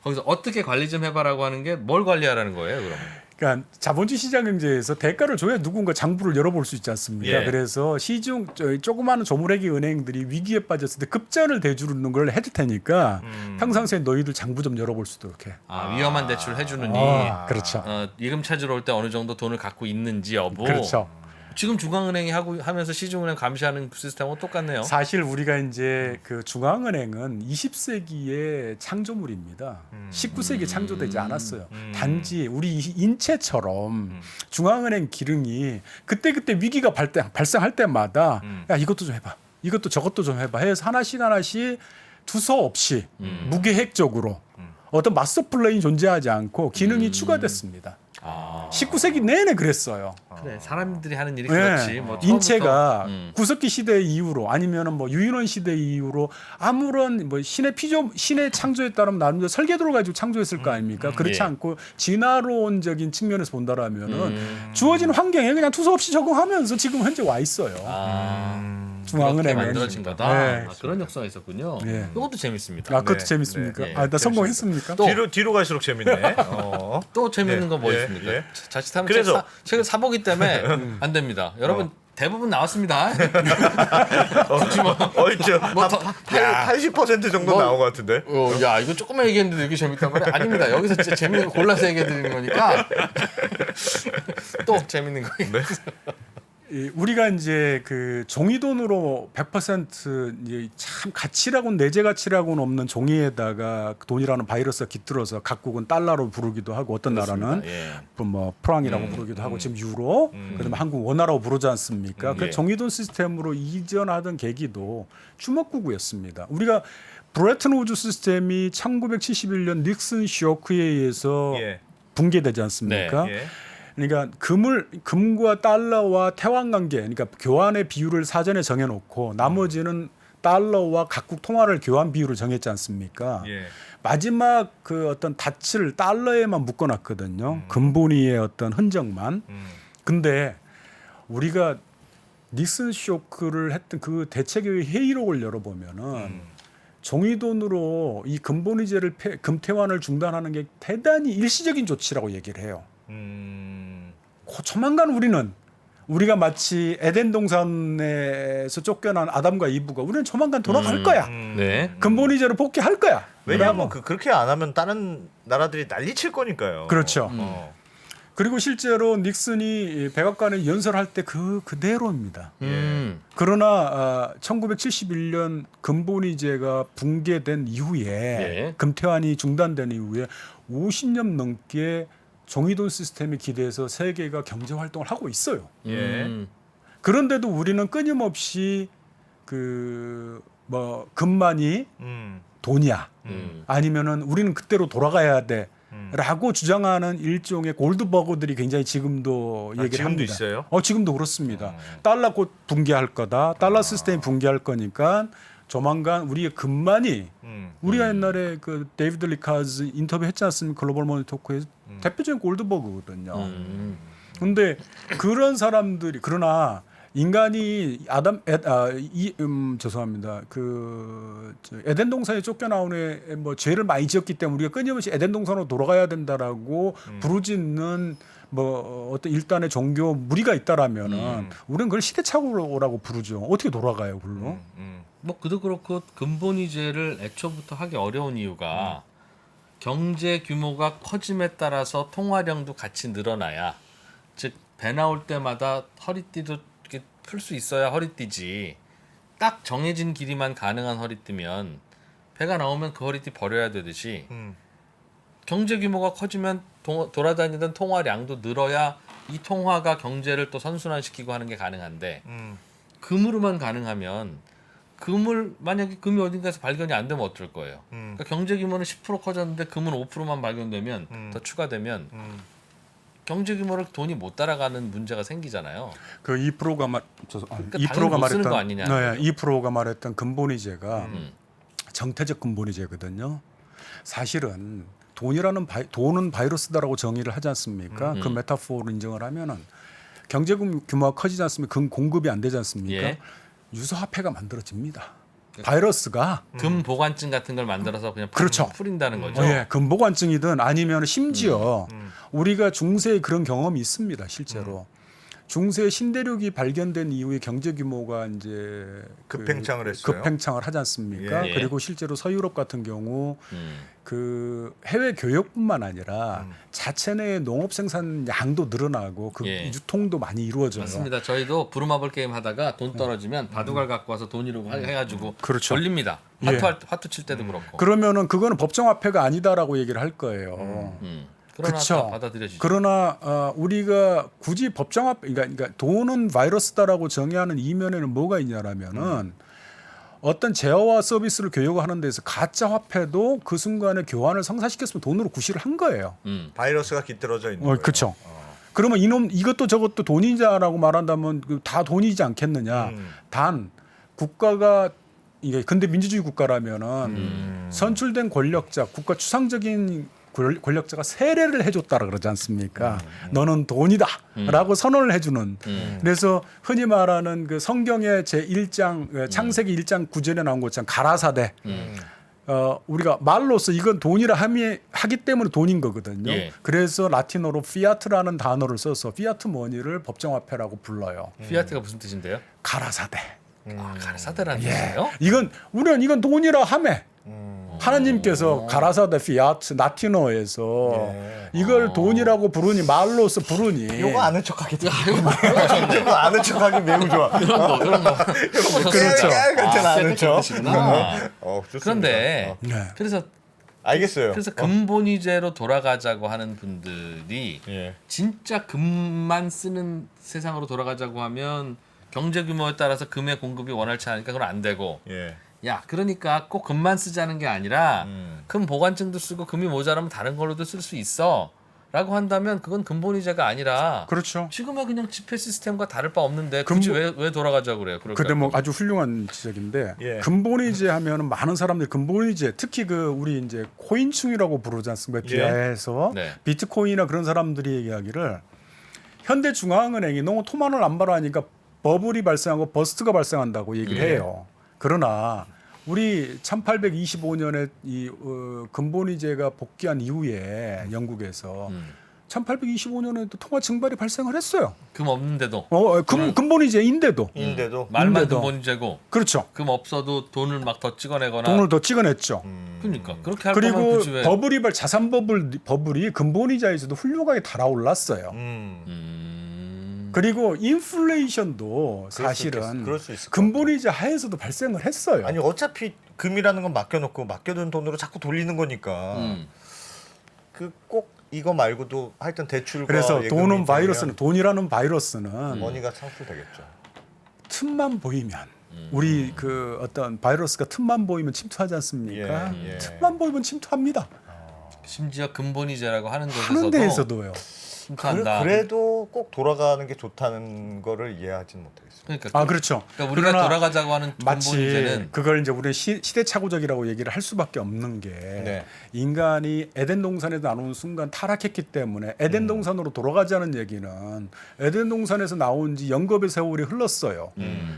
거기서 어떻게 관리 좀 해봐라고 하는 게 뭘 관리하라는 거예요 그럼? 그러니까 자본주의 시장 경제에서 대가를 줘야 누군가 장부를 열어볼 수 있지 않습니까? 예. 그래서 조그마한 조물애기 은행들이 위기에 빠졌을 때 급전을 대주는 걸 해줄 테니까 평상시에 너희들 장부 좀 열어볼 수 있도록 해. 위험한 대출 해주느니 그렇죠. 이금 찾으러 올 때 어느 정도 돈을 갖고 있는지 여부. 그렇죠. 지금 중앙은행이 하면서 시중은행 감시하는 시스템하고 똑같네요. 사실 우리가 이제 그 중앙은행은 20세기의 창조물입니다. 19세기에 창조되지 않았어요. 단지 우리 인체처럼 중앙은행 기능이 그때그때 위기가 발생할 때마다 야 이것도 좀 해봐. 이것도 저것도 좀 해봐. 해서 하나씩 두서없이 무계획적으로 어떤 마스터 플랜이 존재하지 않고 기능이 추가됐습니다. 19세기 내내 그랬어요. 그래 사람들이 하는 일이 네. 그렇지. 뭐 인체가 처음부터, 구석기 시대 이후로 아니면은 뭐 유인원 시대 이후로 아무런 뭐 신의 창조에 따르면 나름대로 설계도를 가지고 창조했을 거 아닙니까? 그렇지 예. 않고 진화론적인 측면에서 본다라면은 주어진 환경에 그냥 투서없이 적응하면서 지금 현재 와 있어요. 그렇게 중앙은행은 만들어진 거다. 네. 그런 역사가 있었군요. 네. 이것도 재밌습니다. 그것도 네. 재밌습니까? 네. 나 성공했습니까? 또- 뒤로 갈수록 재밌네. 또 재밌는 예, 건 뭐 예, 있습니까? 예. 자칫하면 그래서- 책을 사보기 때문에 안 됩니다. 여러분 대부분 나왔습니다. 이제 뭐 더- 80% 정도 뭐- 나온 것 같은데. 야 이거 조금만 얘기했는데 이게 재밌단 말이야? 아닙니다. 여기서 진짜 재밌는 거 골라서 얘기해 드리는 거니까 또 재밌는 거. 네. 우리가 이제 그 종이돈으로 100% 이제 참 가치라고는 내재 가치라고는 없는 종이에다가 돈이라는 바이러스가 깃들어서 각국은 달러로 부르기도 하고 어떤 나라는 예. 뭐 프랑이라고 부르기도 하고 지금 유로 그다음에 한국 원화라고 부르지 않습니까? 그 예. 종이돈 시스템으로 이전하던 계기도 주먹구구였습니다. 우리가 브레튼 우즈 시스템이 1971년 닉슨 쇼크에 의해서 예. 붕괴되지 않습니까? 예. 그러니까 금과 달러와 태환 관계, 그러니까 교환의 비율을 사전에 정해놓고 나머지는 달러와 각국 통화를 교환 비율을 정했지 않습니까? 예. 마지막 그 어떤 닻을 달러에만 묶어놨거든요. 금본위의 어떤 흔적만. 근데 우리가 닉슨 쇼크를 했던 그 대책의 회의록을 열어보면은 종이돈으로 이 금본위제를 금태환을 중단하는 게 대단히 일시적인 조치라고 얘기를 해요. 조만간 우리가 마치 에덴 동산에서 쫓겨난 아담과 이브가 우리는 조만간 돌아갈 거야. 네. 금본위제로 복귀할 거야. 왜냐하면 그렇게 안 하면 다른 나라들이 난리칠 거니까요. 그렇죠. 그리고 실제로 닉슨이 백악관에 연설할 때 그대로입니다. 그러나 1971년 금본위제가 붕괴된 이후에 예. 금태환이 중단된 이후에 50년 넘게 종이돈 시스템에 기대해서 세계가 경제 활동을 하고 있어요. 예. 그런데도 우리는 끊임없이 금만이 돈이야. 아니면은 우리는 그때로 돌아가야 돼. 라고 주장하는 일종의 골드버거들이 굉장히 지금도 얘기를 지금도 합니다. 있어요? 지금도 그렇습니다. 달러 곧 붕괴할 거다. 달러 시스템이 붕괴할 거니까 조만간 우리의 금만이 우리가 옛날에 그 데이비드 리카즈 인터뷰 했지 않습니까? 글로벌 머니 토크에서 대표적인 골드버거거든요. 근데 그런 사람들이 그러나 인간이 죄송합니다. 에덴 동산에 쫓겨나온 후에 뭐 죄를 많이 지었기 때문에 우리가 끊임없이 에덴 동산으로 돌아가야 된다라고 부르짖는 뭐 어떤 일단의 종교 무리가 있다라면은 우리는 그걸 시대착오라고 부르죠. 어떻게 돌아가요, 그걸로? 뭐 그도 그렇고 근본위제를 애초부터 하기 어려운 이유가 경제 규모가 커짐에 따라서 통화량도 같이 늘어나야, 즉 배 나올 때마다 허리띠도 풀 수 있어야 허리띠지, 딱 정해진 길이만 가능한 허리띠면 배가 나오면 그 허리띠 버려야 되듯이 경제 규모가 커지면 돌아다니던 통화량도 늘어야 이 통화가 경제를 또 선순환시키고 하는 게 가능한데 금으로만 가능하면 만약에 금이 어딘가에서 발견이 안 되면 어떨 거예요. 그러니까 경제 규모는 10% 커졌는데 금은 5%만 발견되면 더 추가되면 경제 규모를 돈이 못 따라가는 문제가 생기잖아요. 그 2%가 그러니까 2%가 못 쓰는 거 아니냐. 네, 2%가 말했던 근본위제가 정태적 근본위제거든요. 사실은 돈은 바이러스다라고 정의를 하지 않습니까? 그 메타포를 인정을 하면은 경제 규모가 커지지 않습니까? 금 공급이 안 되지 않습니까? 예. 유서화폐가 만들어집니다. 바이러스가 금 보관증 같은 걸 만들어서 그냥 그렇죠. 풀린다는 거죠. 금보관증이든 아니면 심지어 우리가 중세에 그런 경험이 있습니다. 실제로 중세 신대륙이 발견된 이후에 경제 규모가 이제 급팽창을 했어요. 급팽창을 하지 않습니까? 예. 그리고 실제로 서유럽 같은 경우 그 해외 교역뿐만 아니라 자체 내의 농업 생산 양도 늘어나고 그 예. 유통도 많이 이루어져요. 맞습니다. 저희도 부루마블 게임 하다가 돈 떨어지면 바둑알 갖고 와서 돈이라고 해가지고 그렇죠. 돌립니다. 예. 화투 칠 때도 그렇고. 그러면은 그거는 법정화폐가 아니다라고 얘기를 할 거예요. 그러나 그쵸. 다 받아들여지죠. 그러나 우리가 굳이 법정화폐, 그러니까 돈은 바이러스다라고 정의하는 이면에는 뭐가 있냐라면은 어떤 제어와 서비스를 교역하는 데서 가짜 화폐도 그 순간에 교환을 성사시켰으면 돈으로 구실을 한 거예요. 바이러스가 깃들어져 있는 거예요. 그렇죠. 그러면 이것도 저것도 돈이자라고 말한다면 다 돈이지 않겠느냐. 단 국가가 이게 근데 민주주의 국가라면은 선출된 권력자, 국가 추상적인 권력자가 세례를 해줬다라 그러지 않습니까? 너는 돈이다라고 선언을 해주는. 그래서 흔히 말하는 그 성경의 제 1장 창세기 1장 9절에 나온 것처럼 가라사대. 우리가 말로써 이건 돈이라 하기 때문에 돈인 거거든요. 예. 그래서 라틴어로 피아트라는 단어를 써서 피아트 머니를 법정화폐라고 불러요. 피아트가 무슨 뜻인데요? 가라사대. 가라사대라는 뜻이에요? 우리는 이건 돈이라 하매. 하나님께서 가라사대 피아트 라틴어에서 이걸 돈이라고 부르니 말로써 부르니 이거 아는 척하기 이거 아는 척하기 매우 좋아. 그런 거. 그렇죠. 같은 아는 척. 뜻이구나. 좋습니다. 그런데 네. 알겠어요. 그래서 근본위제로 돌아가자고 하는 분들이 예. 진짜 금만 쓰는 세상으로 돌아가자고 하면 경제 규모에 따라서 금의 공급이 원활치 않으니까 그건 안 되고, 예. 야 그러니까 꼭 금만 쓰자는 게 아니라 금 보관증도 쓰고 금이 모자라면 다른 걸로도 쓸 수 있어 라고 한다면 그건 근본위제가 아니라 그렇죠. 지금의 그냥 지폐 시스템과 다를 바 없는데 굳이 왜 돌아가자고 그래요? 근데 뭐 아주 훌륭한 지적인데 예. 근본위제 하면은 많은 사람들이 근본위제 특히 그 우리 이제 코인충이라고 부르지 않습니까? 비하해서 네. 비트코인이나 그런 사람들이 얘기하기를 현대 중앙은행이 너무 토만을 안 발하니까 버블이 발생하고 버스트가 발생한다고 얘기를 해요. 그러나 우리 1825년에 이 근본위제가 복귀한 이후에 영국에서 1825년에도 통화 증발이 발생을 했어요. 금 없는데도 근본이제인데도 인데도 말만 인데도. 근본이제고 그렇죠. 금 없어도 돈을 막 더 찍어내거나. 돈을 더 찍어냈죠. 그러니까 그렇게 할 거면 그리고 굳이 왜? 버블이 자산 버블이 근본이자에서도 훌륭하게 달아올랐어요. 그리고 인플레이션도 사실은 그럴 수 있을 것 근본이자 하에서도 발생을 했어요. 아니 어차피 금이라는 건 맡겨놓고 맡겨둔 돈으로 자꾸 돌리는 거니까 그 꼭 이거 말고도 하여튼 대출과 그래서 예금이 돈은 있으면 바이러스는 돈이라는 바이러스는 머니가 창출되겠죠. 틈만 보이면 우리 그 어떤 바이러스가 틈만 보이면 침투하지 않습니까? 예. 틈만 보이면 침투합니다. 심지어 근본이제라고 하는 하는 곳에서도 데에서도요. 침투한다. 그래도 꼭 돌아가는 게 좋다는 거를 이해하진 못하겠어요. 그러니까 그렇죠. 그러니까 우리가 그러나 돌아가자고 하는 마치 근본이제는 그걸 이제 우리는 시대착오적이라고 얘기를 할 수밖에 없는 게 네. 인간이 에덴 동산에서 나오는 순간 타락했기 때문에 에덴 동산으로 돌아가자는 얘기는 에덴 동산에서 나온 지 영겁의 세월이 흘렀어요.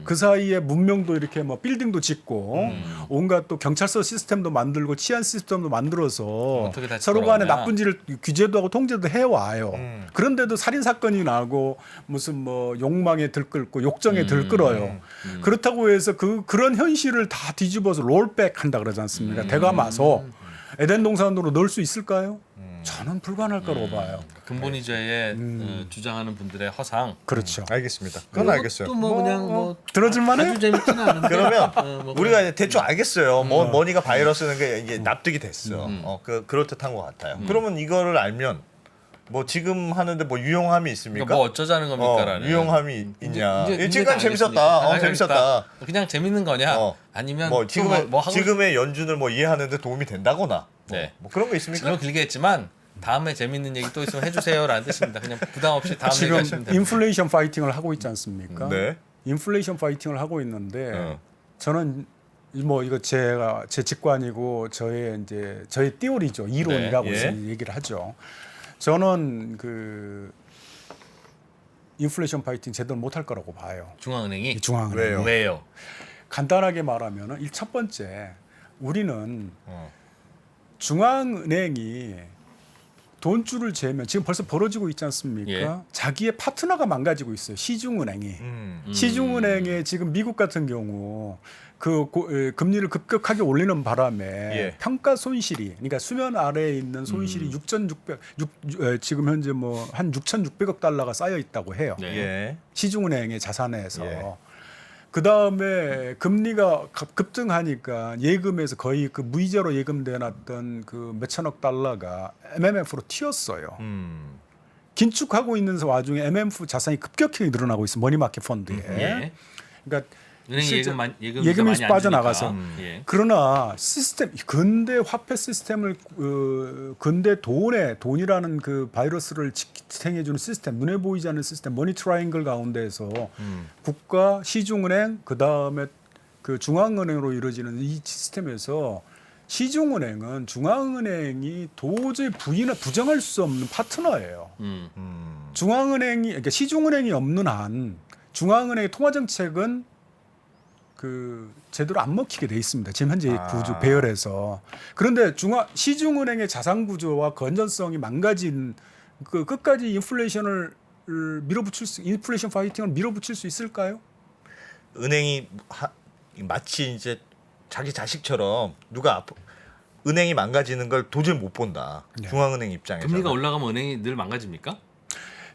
그 사이에 문명도 이렇게 뭐 빌딩도 짓고 온갖 또 경찰서 시스템도 만들고 치안 시스템도 만들어서 어떻게 다시 서로 간에 돌아가냐. 나쁜 짓을 규제도 하고 통제도 해와요. 그런데도 살인 사건이 나고 무슨 뭐 욕망에 들끓고 욕정에 들끓어요. 그렇다고 해서 그런 현실을 다 뒤집어서 롤백 한다 그러지 않습니까? 되감아서 에덴 동산으로 넣을 수 있을까요? 저는 불가능할 거라고 봐요. 근본이제에 주장하는 분들의 허상. 그렇죠. 알겠습니다. 그건 알겠어요. 또뭐 그냥 뭐 들어줄만해? 아주 재밌지는 않은데. 그러면 뭐 우리가 이제 대충 알겠어요. 머니가 바이러스는 게 이게 납득이 됐어. 그럴 듯한 것 같아요. 그러면 이거를 알면 뭐 지금 하는데 뭐 유용함이 있습니까? 그러니까 뭐 어쩌자는 겁니까라는. 유용함이 있냐? 이제 지금 다 재밌었다. 알겠으니까. 재밌었다. 그냥 재밌는 거냐? 어. 아니면 뭐 지금 뭐 하고 지금의 연준을 뭐 이해하는데 도움이 된다거나. 네. 뭐 그런 거 있습니까? 너무 길게 했지만 다음에 재밌는 얘기 또 있으면 해주세요라는 뜻입니다. 그냥 부담 없이 다음 지금 얘기하시면 됩니다. 인플레이션 파이팅을 하고 있지 않습니까? 네. 인플레이션 파이팅을 하고 있는데 저는 뭐 이거 제 직관이고 저의 띠오리죠. 이론이라고 네. 예. 얘기를 하죠. 저는 그 인플레이션 파이팅 제대로 못할 거라고 봐요. 중앙은행이 이 중앙은행. 왜요? 왜요? 간단하게 말하면은 첫 번째 우리는 어. 중앙은행이 돈줄을 재면 지금 벌써 벌어지고 있지 않습니까? 예. 자기의 파트너가 망가지고 있어요. 시중은행이. 시중은행에 지금 미국 같은 경우 금리를 급격하게 올리는 바람에 예. 평가 손실이 그러니까 수면 아래에 있는 손실이 6,600 지금 현재 뭐 한 6,600억 달러가 쌓여 있다고 해요. 네. 예. 시중은행의 자산에서. 예. 그 다음에 금리가 급등하니까 예금에서 거의 그 무이자로 예금돼놨던 그 몇천억 달러가 MMF로 튀었어요. 긴축하고 있는 와중에 MMF 자산이 급격하게 늘어나고 있어 머니마켓 펀드에. 예. 그러니까 은행 실제 예금이 많이 안 빠져나가서. 주니까. 예. 그러나 시스템 근대 화폐 시스템을 근대 돈이라는 그 바이러스를 지탱해주는 시스템 눈에 보이지 않는 시스템 머니 트라이앵글 가운데에서 국가 시중은행 그 다음에 그 중앙은행으로 이루어지는 이 시스템에서 시중은행은 중앙은행이 도저히 부정할 수 없는 파트너예요. 중앙은행이 그러니까 시중은행이 없는 한 중앙은행의 통화 정책은 그 제대로 안 먹히게 돼 있습니다. 지금 현재 구조 배열에서. 그런데 시중은행의 자산 구조와 건전성이 망가진 그 끝까지 인플레이션 파이팅을 밀어붙일 수 있을까요? 은행이 마치 이제 자기 자식처럼 은행이 망가지는 걸 도저히 못 본다. 네. 중앙은행 입장에서. 금리가 올라가면 은행이 늘 망가집니까?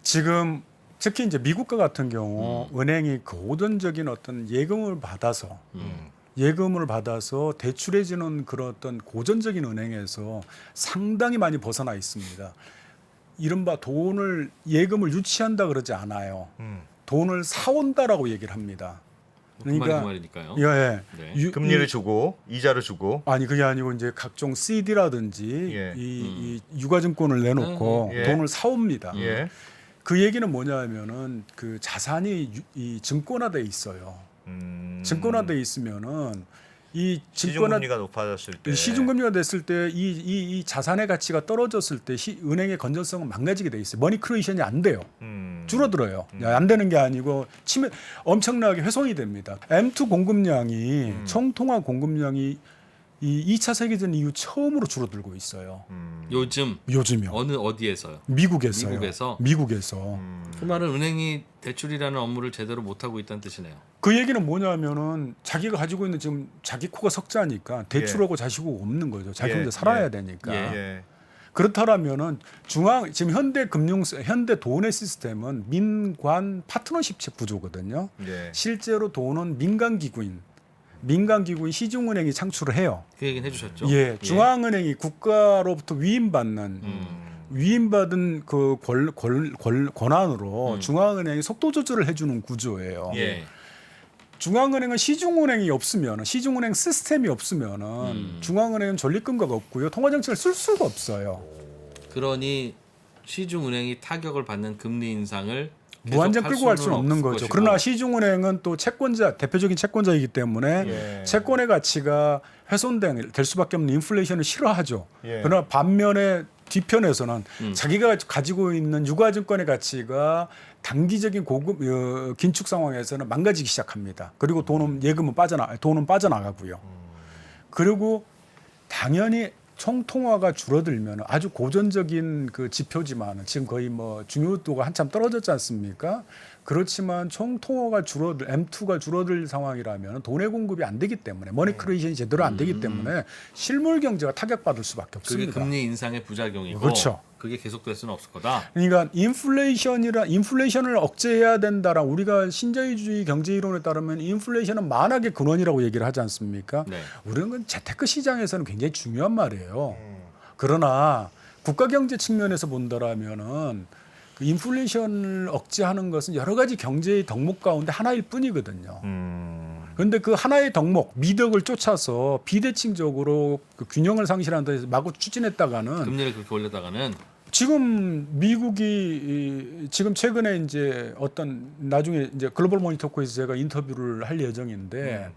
지금 특히 이제 미국과 같은 경우 은행이 고전적인 어떤 예금을 받아서 대출해주는 그런 어떤 고전적인 은행에서 상당히 많이 벗어나 있습니다. 이른바 예금을 유치한다 그러지 않아요. 돈을 사온다라고 얘기를 합니다. 그 말이 그 말이니까요. 예. 네. 금리를 주고 이자를 주고. 아니 그게 아니고 이제 각종 CD라든지 예. 이 유가증권을 내놓고 예. 돈을 사옵니다. 예. 그 얘기는 뭐냐면은 그 자산이 이 증권화돼 있어요. 증권화돼 있으면은 이 시중금리가 높아졌을 때 시중금리가 됐을 때 이 자산의 가치가 떨어졌을 때 은행의 건전성은 망가지게 돼 있어요. 머니 크리에이션이 안 돼요. 줄어들어요. 안 되는 게 아니고 엄청나게 훼손이 됩니다. M2 공급량이 총통화 공급량이 이 2차 세계대전 이후 처음으로 줄어들고 있어요. 요즘요. 요즘요. 어디에서요? 미국에서요. 미국에서? 미국에서. 그 말은 은행이 대출이라는 업무를 제대로 못 하고 있다는 뜻이네요. 그 얘기는 뭐냐면은 자기가 가지고 있는 지금 자기 코가 석자니까 대출하고 자시고 없는 거죠. 자기 예, 혼자 살아야 예. 되니까. 예. 그렇다면은 지금 현대 돈의 시스템은 민관 파트너십 구조거든요. 예. 실제로 돈은 민간 기구인 시중은행이 창출을 해요. 그 얘기는 해주셨죠. 예, 중앙은행이 국가로부터 위임받는 위임받은 그 권한으로 중앙은행이 속도 조절을 해주는 구조예요. 예. 중앙은행은 시중은행이 없으면 시중은행 시스템이 없으면은 중앙은행은 전리금과가 없고요. 통화정책을 쓸 수가 없어요. 그러니 시중은행이 타격을 받는 금리 인상을 무한정 끌고 갈 수는 없는 없을 거죠. 것이고. 그러나 시중은행은 또 대표적인 채권자이기 때문에 예. 채권의 가치가 될 수밖에 없는 인플레이션을 싫어하죠. 예. 그러나 반면에 뒤편에서는 자기가 가지고 있는 유가증권의 가치가 단기적인 긴축 상황에서는 망가지기 시작합니다. 그리고 돈은 빠져나가고요. 그리고 당연히 총통화가 줄어들면 아주 고전적인 그 지표지만 지금 거의 뭐 중요도가 한참 떨어졌지 않습니까? 그렇지만 총통화가 M2가 줄어들 상황이라면 돈의 공급이 안 되기 때문에 머니 크리에이션이 제대로 안 되기 때문에 실물 경제가 타격받을 수밖에 그게 없습니다. 금리 인상의 부작용이고 그렇죠. 그게 계속될 수는 없을 거다. 그러니까 인플레이션을 억제해야 된다라 우리가 신자유주의 경제 이론에 따르면 인플레이션은 만악의 근원이라고 얘기를 하지 않습니까? 네. 우리는 그 재테크 시장에서는 굉장히 중요한 말이에요. 그러나 국가 경제 측면에서 본다라면은 그 인플레이션을 억제하는 것은 여러 가지 경제의 덕목 가운데 하나일 뿐이거든요. 그런데 그 하나의 덕목, 미덕을 쫓아서 비대칭적으로 그 균형을 상실한다 해서 마구 추진했다가는 금리를 그렇게 올렸다가는 지금 미국이 지금 최근에 이제 나중에 이제 글로벌 모니터코에서 제가 인터뷰를 할 예정인데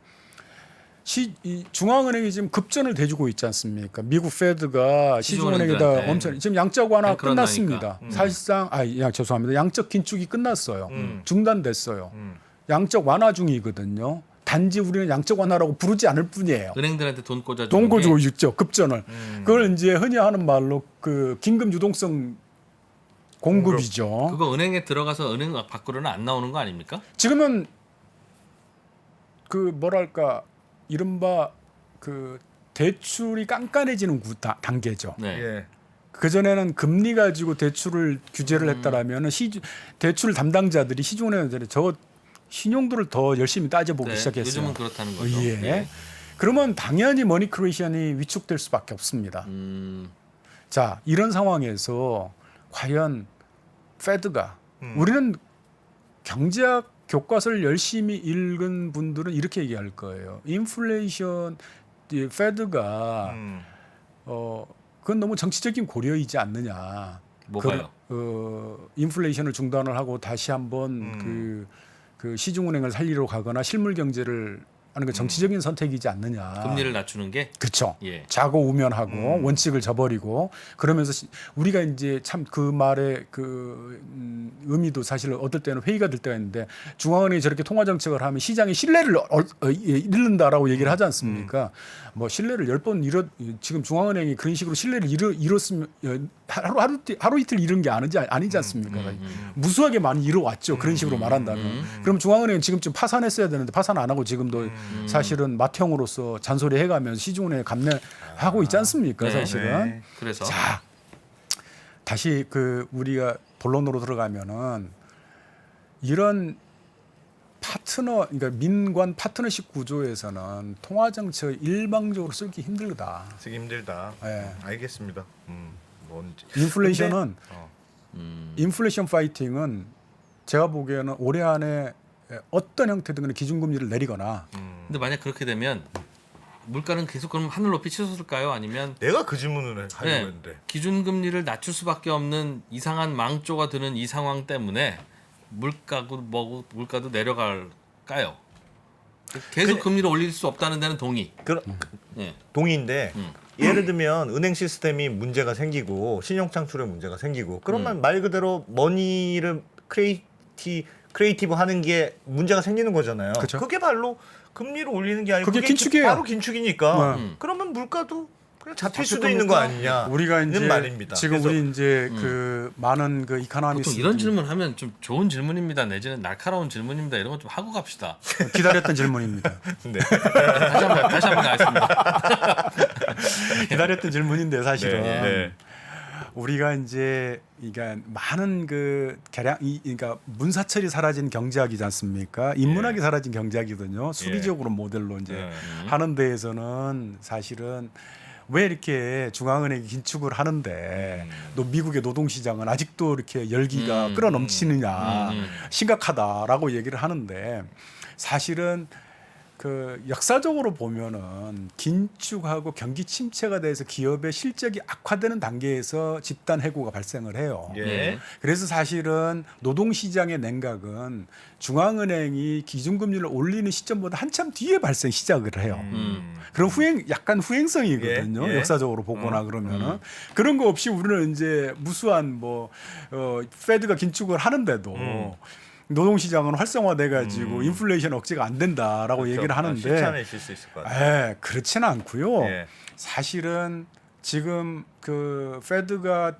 이 중앙은행이 지금 급전을 대주고 있지 않습니까? 미국 페드가 시중은행에다 시중은행들한테 엄청 지금 양적 완화 뱅크런 끝났습니다. 나니까. 사실상 죄송합니다. 양적 긴축이 끝났어요. 중단됐어요. 양적 완화 중이거든요. 단지 우리는 양적 완화라고 부르지 않을 뿐이에요. 은행들한테 돈 꽂아주는 돈 꽂고 게 있죠. 급전을. 그걸 이제 흔히 하는 말로 그 긴급 유동성 공급이죠. 그거 은행에 들어가서 은행 밖으로는 안 나오는 거 아닙니까? 지금은 그 뭐랄까 이른바 그 대출이 깐깐해지는 단계죠. 네. 예. 그 전에는 금리 가지고 대출을 규제를 했다라면은 대출 담당자들이 시중은행들이 저 신용도를 더 열심히 따져보기 네, 시작했어요. 요즘은 그렇다는 거죠. 예. 예. 그러면 당연히 머니 크리에이션이 위축될 수밖에 없습니다. 자, 이런 상황에서 과연 페드가 우리는 경제학 교과서를 열심히 읽은 분들은 이렇게 얘기할 거예요. 인플레이션 페드가 그건 너무 정치적인 고려이지 않느냐. 뭐가요? 인플레이션을 중단을 하고 다시 한번 그 시중은행을 살리러 가거나 실물 경제를 하는 건 정치적인 선택이지 않느냐. 금리를 낮추는 게 그렇죠. 예. 자고우면하고 원칙을 저버리고 그러면서 우리가 이제 참 그 말의 그 의미도 사실 어떨 때는 회의가 될 때가 있는데 중앙은행이 저렇게 통화 정책을 하면 시장의 신뢰를 잃는다라고 얘기를 하지 않습니까? 뭐 신뢰를 10번 지금 중앙은행이 그런 식으로 신뢰를 잃었으면 하루 이틀 잃은 게 아니지 않습니까? 무수하게 많이 잃어왔죠. 그런 식으로 말한다면. 그럼 중앙은행은 지금쯤 파산했어야 되는데 파산 안 하고 지금도 사실은 맏형으로서 잔소리 해가면서 시중은행에 감내하고 있지 않습니까? 네, 사실은. 네. 그래서 자, 다시 그 우리가 본론으로 들어가면은 이런 그러니까 민관 파트너십 구조에서는 통화 정책을 일방적으로 쓰기 힘들다. 쓰기 힘들다. 예. 알겠습니다. 뭔지. 인플레이션은 근데, 인플레이션 파이팅은 제가 보기에는 올해 안에 어떤 형태든 간에 기준금리를 내리거나 근데 만약 그렇게 되면 물가는 계속 그럼 하늘 높이 치솟을까요? 아니면 내가 그 질문을 하려고 네, 했는데. 기준금리를 낮출 수밖에 없는 이상한 망조가 드는 이 상황 때문에 물가도 내려갈까요? 계속 금리를 올릴 수 없다는 데는 동의. 예. 동의인데 예를 들면 은행 시스템이 문제가 생기고 신용 창출에 문제가 생기고 그러면 말 그대로 머니를 크리에이티브 하는 게 문제가 생기는 거잖아요. 그쵸. 그게 바로 금리를 올리는 게 아니고 그게 긴축이에요. 바로 긴축이니까 네. 그러면 물가도 그냥 잡힐 잡힐 수도 있는 거 겁니까? 아니냐. 우리가 이제 말입니다. 지금 그래서 우리 이제 그 많은 그 보통 이코노미스트 이런 질문하면 좀 좋은 질문입니다 내지는 날카로운 질문입니다 이런 거 좀 하고 갑시다. 기다렸던 질문입니다. 네. 다시 한번 하겠습니다. 기다렸던 질문인데 사실은 네, 네. 우리가 이제 그러니까 많은 그 그러니까 문사철이 사라진 경제학이지 않습니까? 인문학이 사라진 경제학이거든요. 수리적으로 모델로 이제 네. 하는 데에서는 사실은 왜 이렇게 중앙은행이 긴축을 하는데 또 미국의 노동시장은 아직도 이렇게 열기가 끌어넘치느냐 심각하다라고 얘기를 하는데 사실은 그 역사적으로 보면은 긴축하고 경기 침체가 돼서 기업의 실적이 악화되는 단계에서 집단 해고가 발생을 해요. 예. 그래서 사실은 노동시장의 냉각은 중앙은행이 기준금리를 올리는 시점보다 한참 뒤에 발생 시작을 해요. 그런 약간 후행성이거든요. 예, 예. 역사적으로 보거나 그러면은 그런 거 없이 우리는 이제 무수한 페드가 긴축을 하는데도 노동시장은 활성화돼가지고 인플레이션 억제가 안 된다라고 얘기를 하는데 실천하실 수 있을 것 같아요. 그렇지는 않고요. 예. 사실은 지금 그 페드가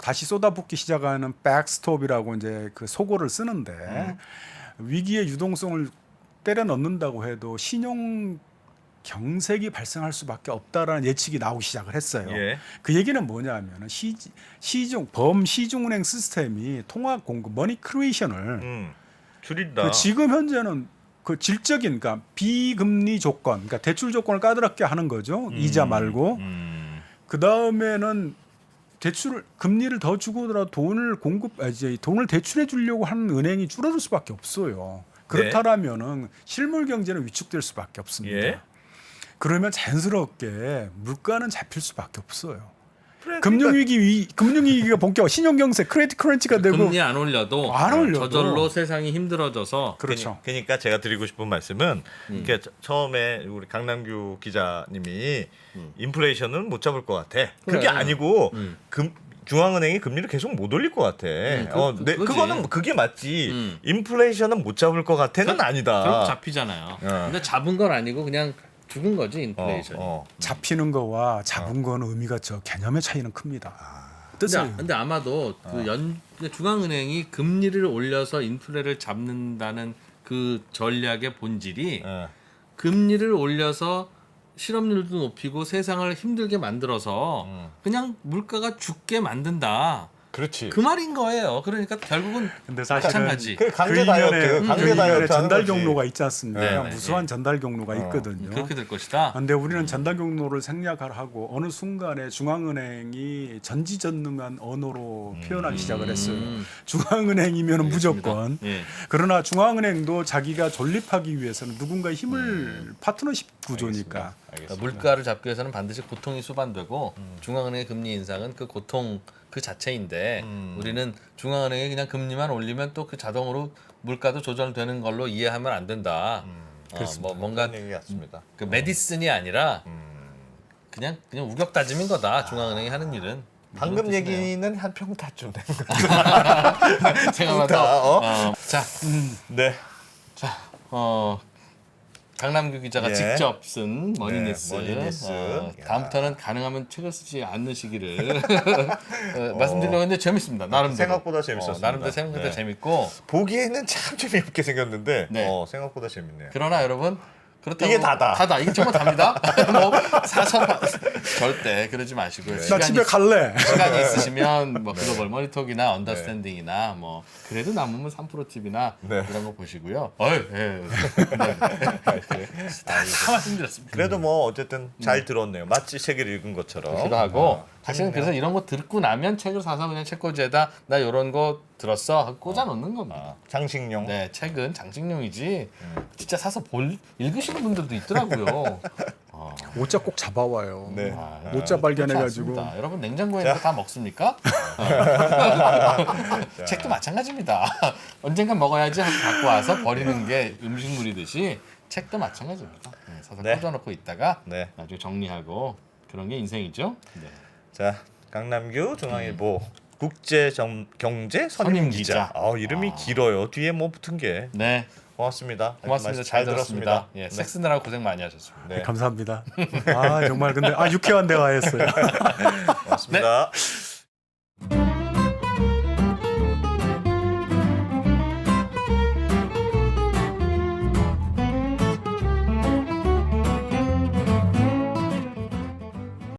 다시 쏟아붓기 시작하는 백스톱이라고 이제 그 소고를 쓰는데 위기의 유동성을 때려 넣는다고 해도 신용 경색이 발생할 수밖에 없다라는 예측이 나오기 시작을 했어요. 예. 그 얘기는 뭐냐면은 범시중은행 시스템이 통화 공급 머니 크리에이션을 줄인다. 그 지금 현재는 그 질적인 그러니까 비금리 조건, 그러니까 대출 조건을 까다롭게 하는 거죠. 이자 말고. 그 다음에는 금리를 더 주고더라도 돈을 대출해 주려고 하는 은행이 줄어들 수밖에 없어요. 그렇다라면은 실물 경제는 위축될 수밖에 없습니다. 예. 그러면 자연스럽게 물가는 잡힐 수밖에 없어요. 그래, 금융위기가 본격, 신용경색, 크레디트 크런치가 되고 금리 안 올려도 저절로 세상이 힘들어져서 그렇죠. 그러니까 제가 드리고 싶은 말씀은 이렇게 처음에 우리 강남규 기자님이 인플레이션은 못 잡을 것 같아. 그게 그래. 아니고 중앙은행이 금리를 계속 못 올릴 것 같아. 그거지. 그거는 그게 맞지. 인플레이션은 못 잡을 것 같아는 아니다. 결국 잡히잖아요. 근데 잡은 건 아니고 그냥 죽은 거지 인플레이션이. 잡히는 거와 잡은 거는 의미가 개념의 차이는 큽니다. 근데 아마도 중앙은행이 금리를 올려서 인플레를 잡는다는 그 전략의 본질이 금리를 올려서 실업률도 높이고 세상을 힘들게 만들어서 그냥 물가가 죽게 만든다. 그렇지. 그 말인 거예요. 그러니까 결국은 근데 사실은 마찬가지. 그 그 이면에 전달 경로가 있지 않습니까? 네, 무수한 전달 경로가 있거든요. 그렇게 될 것이다. 그런데 우리는 전달 경로를 생략하고 어느 순간에 중앙은행이 전지전능한 언어로 표현하기 시작을 했어요. 중앙은행이면 무조건. 예. 그러나 중앙은행도 자기가 존립하기 위해서는 누군가의 힘을 파트너십 구조니까. 그러니까 물가를 잡기 위해서는 반드시 고통이 수반되고 중앙은행의 금리 인상은 그 고통 그 자체인데 우리는 중앙은행이 그냥 금리만 올리면 또 그 자동으로 물가도 조절되는 걸로 이해하면 안 된다. 뭔가 얘기 같습니다. 그 메디슨이 아니라 그냥 우격 다짐인 거다. 중앙은행이 하는 일은. 방금 얘기는 한 평타쯤 되는 거. 생각나다. 네. 강남규 기자가 예. 직접 쓴 머니니스. 머니니스. 다음부터는 가능하면 책을 쓰지 않으시기를 말씀드리려고 했는데 재밌습니다. 나름대로. 생각보다 재밌었습니다. 나름대로 생각보다 네. 재밌고. 보기에는 참 재미없게 생겼는데 네. 생각보다 재밌네요. 그러나 여러분 그렇다고 이게 다다. 이게 정말 답니다. 뭐 사서 절대 그러지 마시고요. 나 집에 갈래. 시간이 있으시면 뭐 글로벌 머니톡이나 언더스탠딩이나 뭐 그래도 남으면 3프로 TV나 네. 이런 거 보시고요. 다 말씀드렸습니다. 그래도 뭐 어쨌든 잘 들었네요. 마치 책을 읽은 것처럼. 기도 하고 사실은 그래서 이런 거 듣고 나면 책을 사서 그냥 책꽂이에다 나 이런 거 들었어 하고 꽂아 놓는 겁니다. 장식용. 네, 책은 장식용이지 진짜 사서 읽으시는 분들도 있더라고요. 오자 꼭 잡아와요. 네. 오자 발견해가지고. 그렇지 않습니다. 여러분 냉장고에 있는 거 다 먹습니까? 책도 마찬가지입니다. 언젠간 먹어야지 하고 갖고 와서 버리는 게 음식물이듯이 책도 마찬가지입니다. 사서 네. 꽂아놓고 있다가 네. 나중에 정리하고 그런 게 인생이죠. 네. 자, 강남규 중앙일보 국제 경제 선임 기자. 선임 이름이 길어요. 뒤에 뭐 붙은 게. 네, 고맙습니다. 고맙습니다. 잘 들었습니다. 예, 섹스 느라 고생 많이 하셨습니다. 네. 감사합니다. 아 정말 근데 유쾌한 대화였어요. 고맙습니다.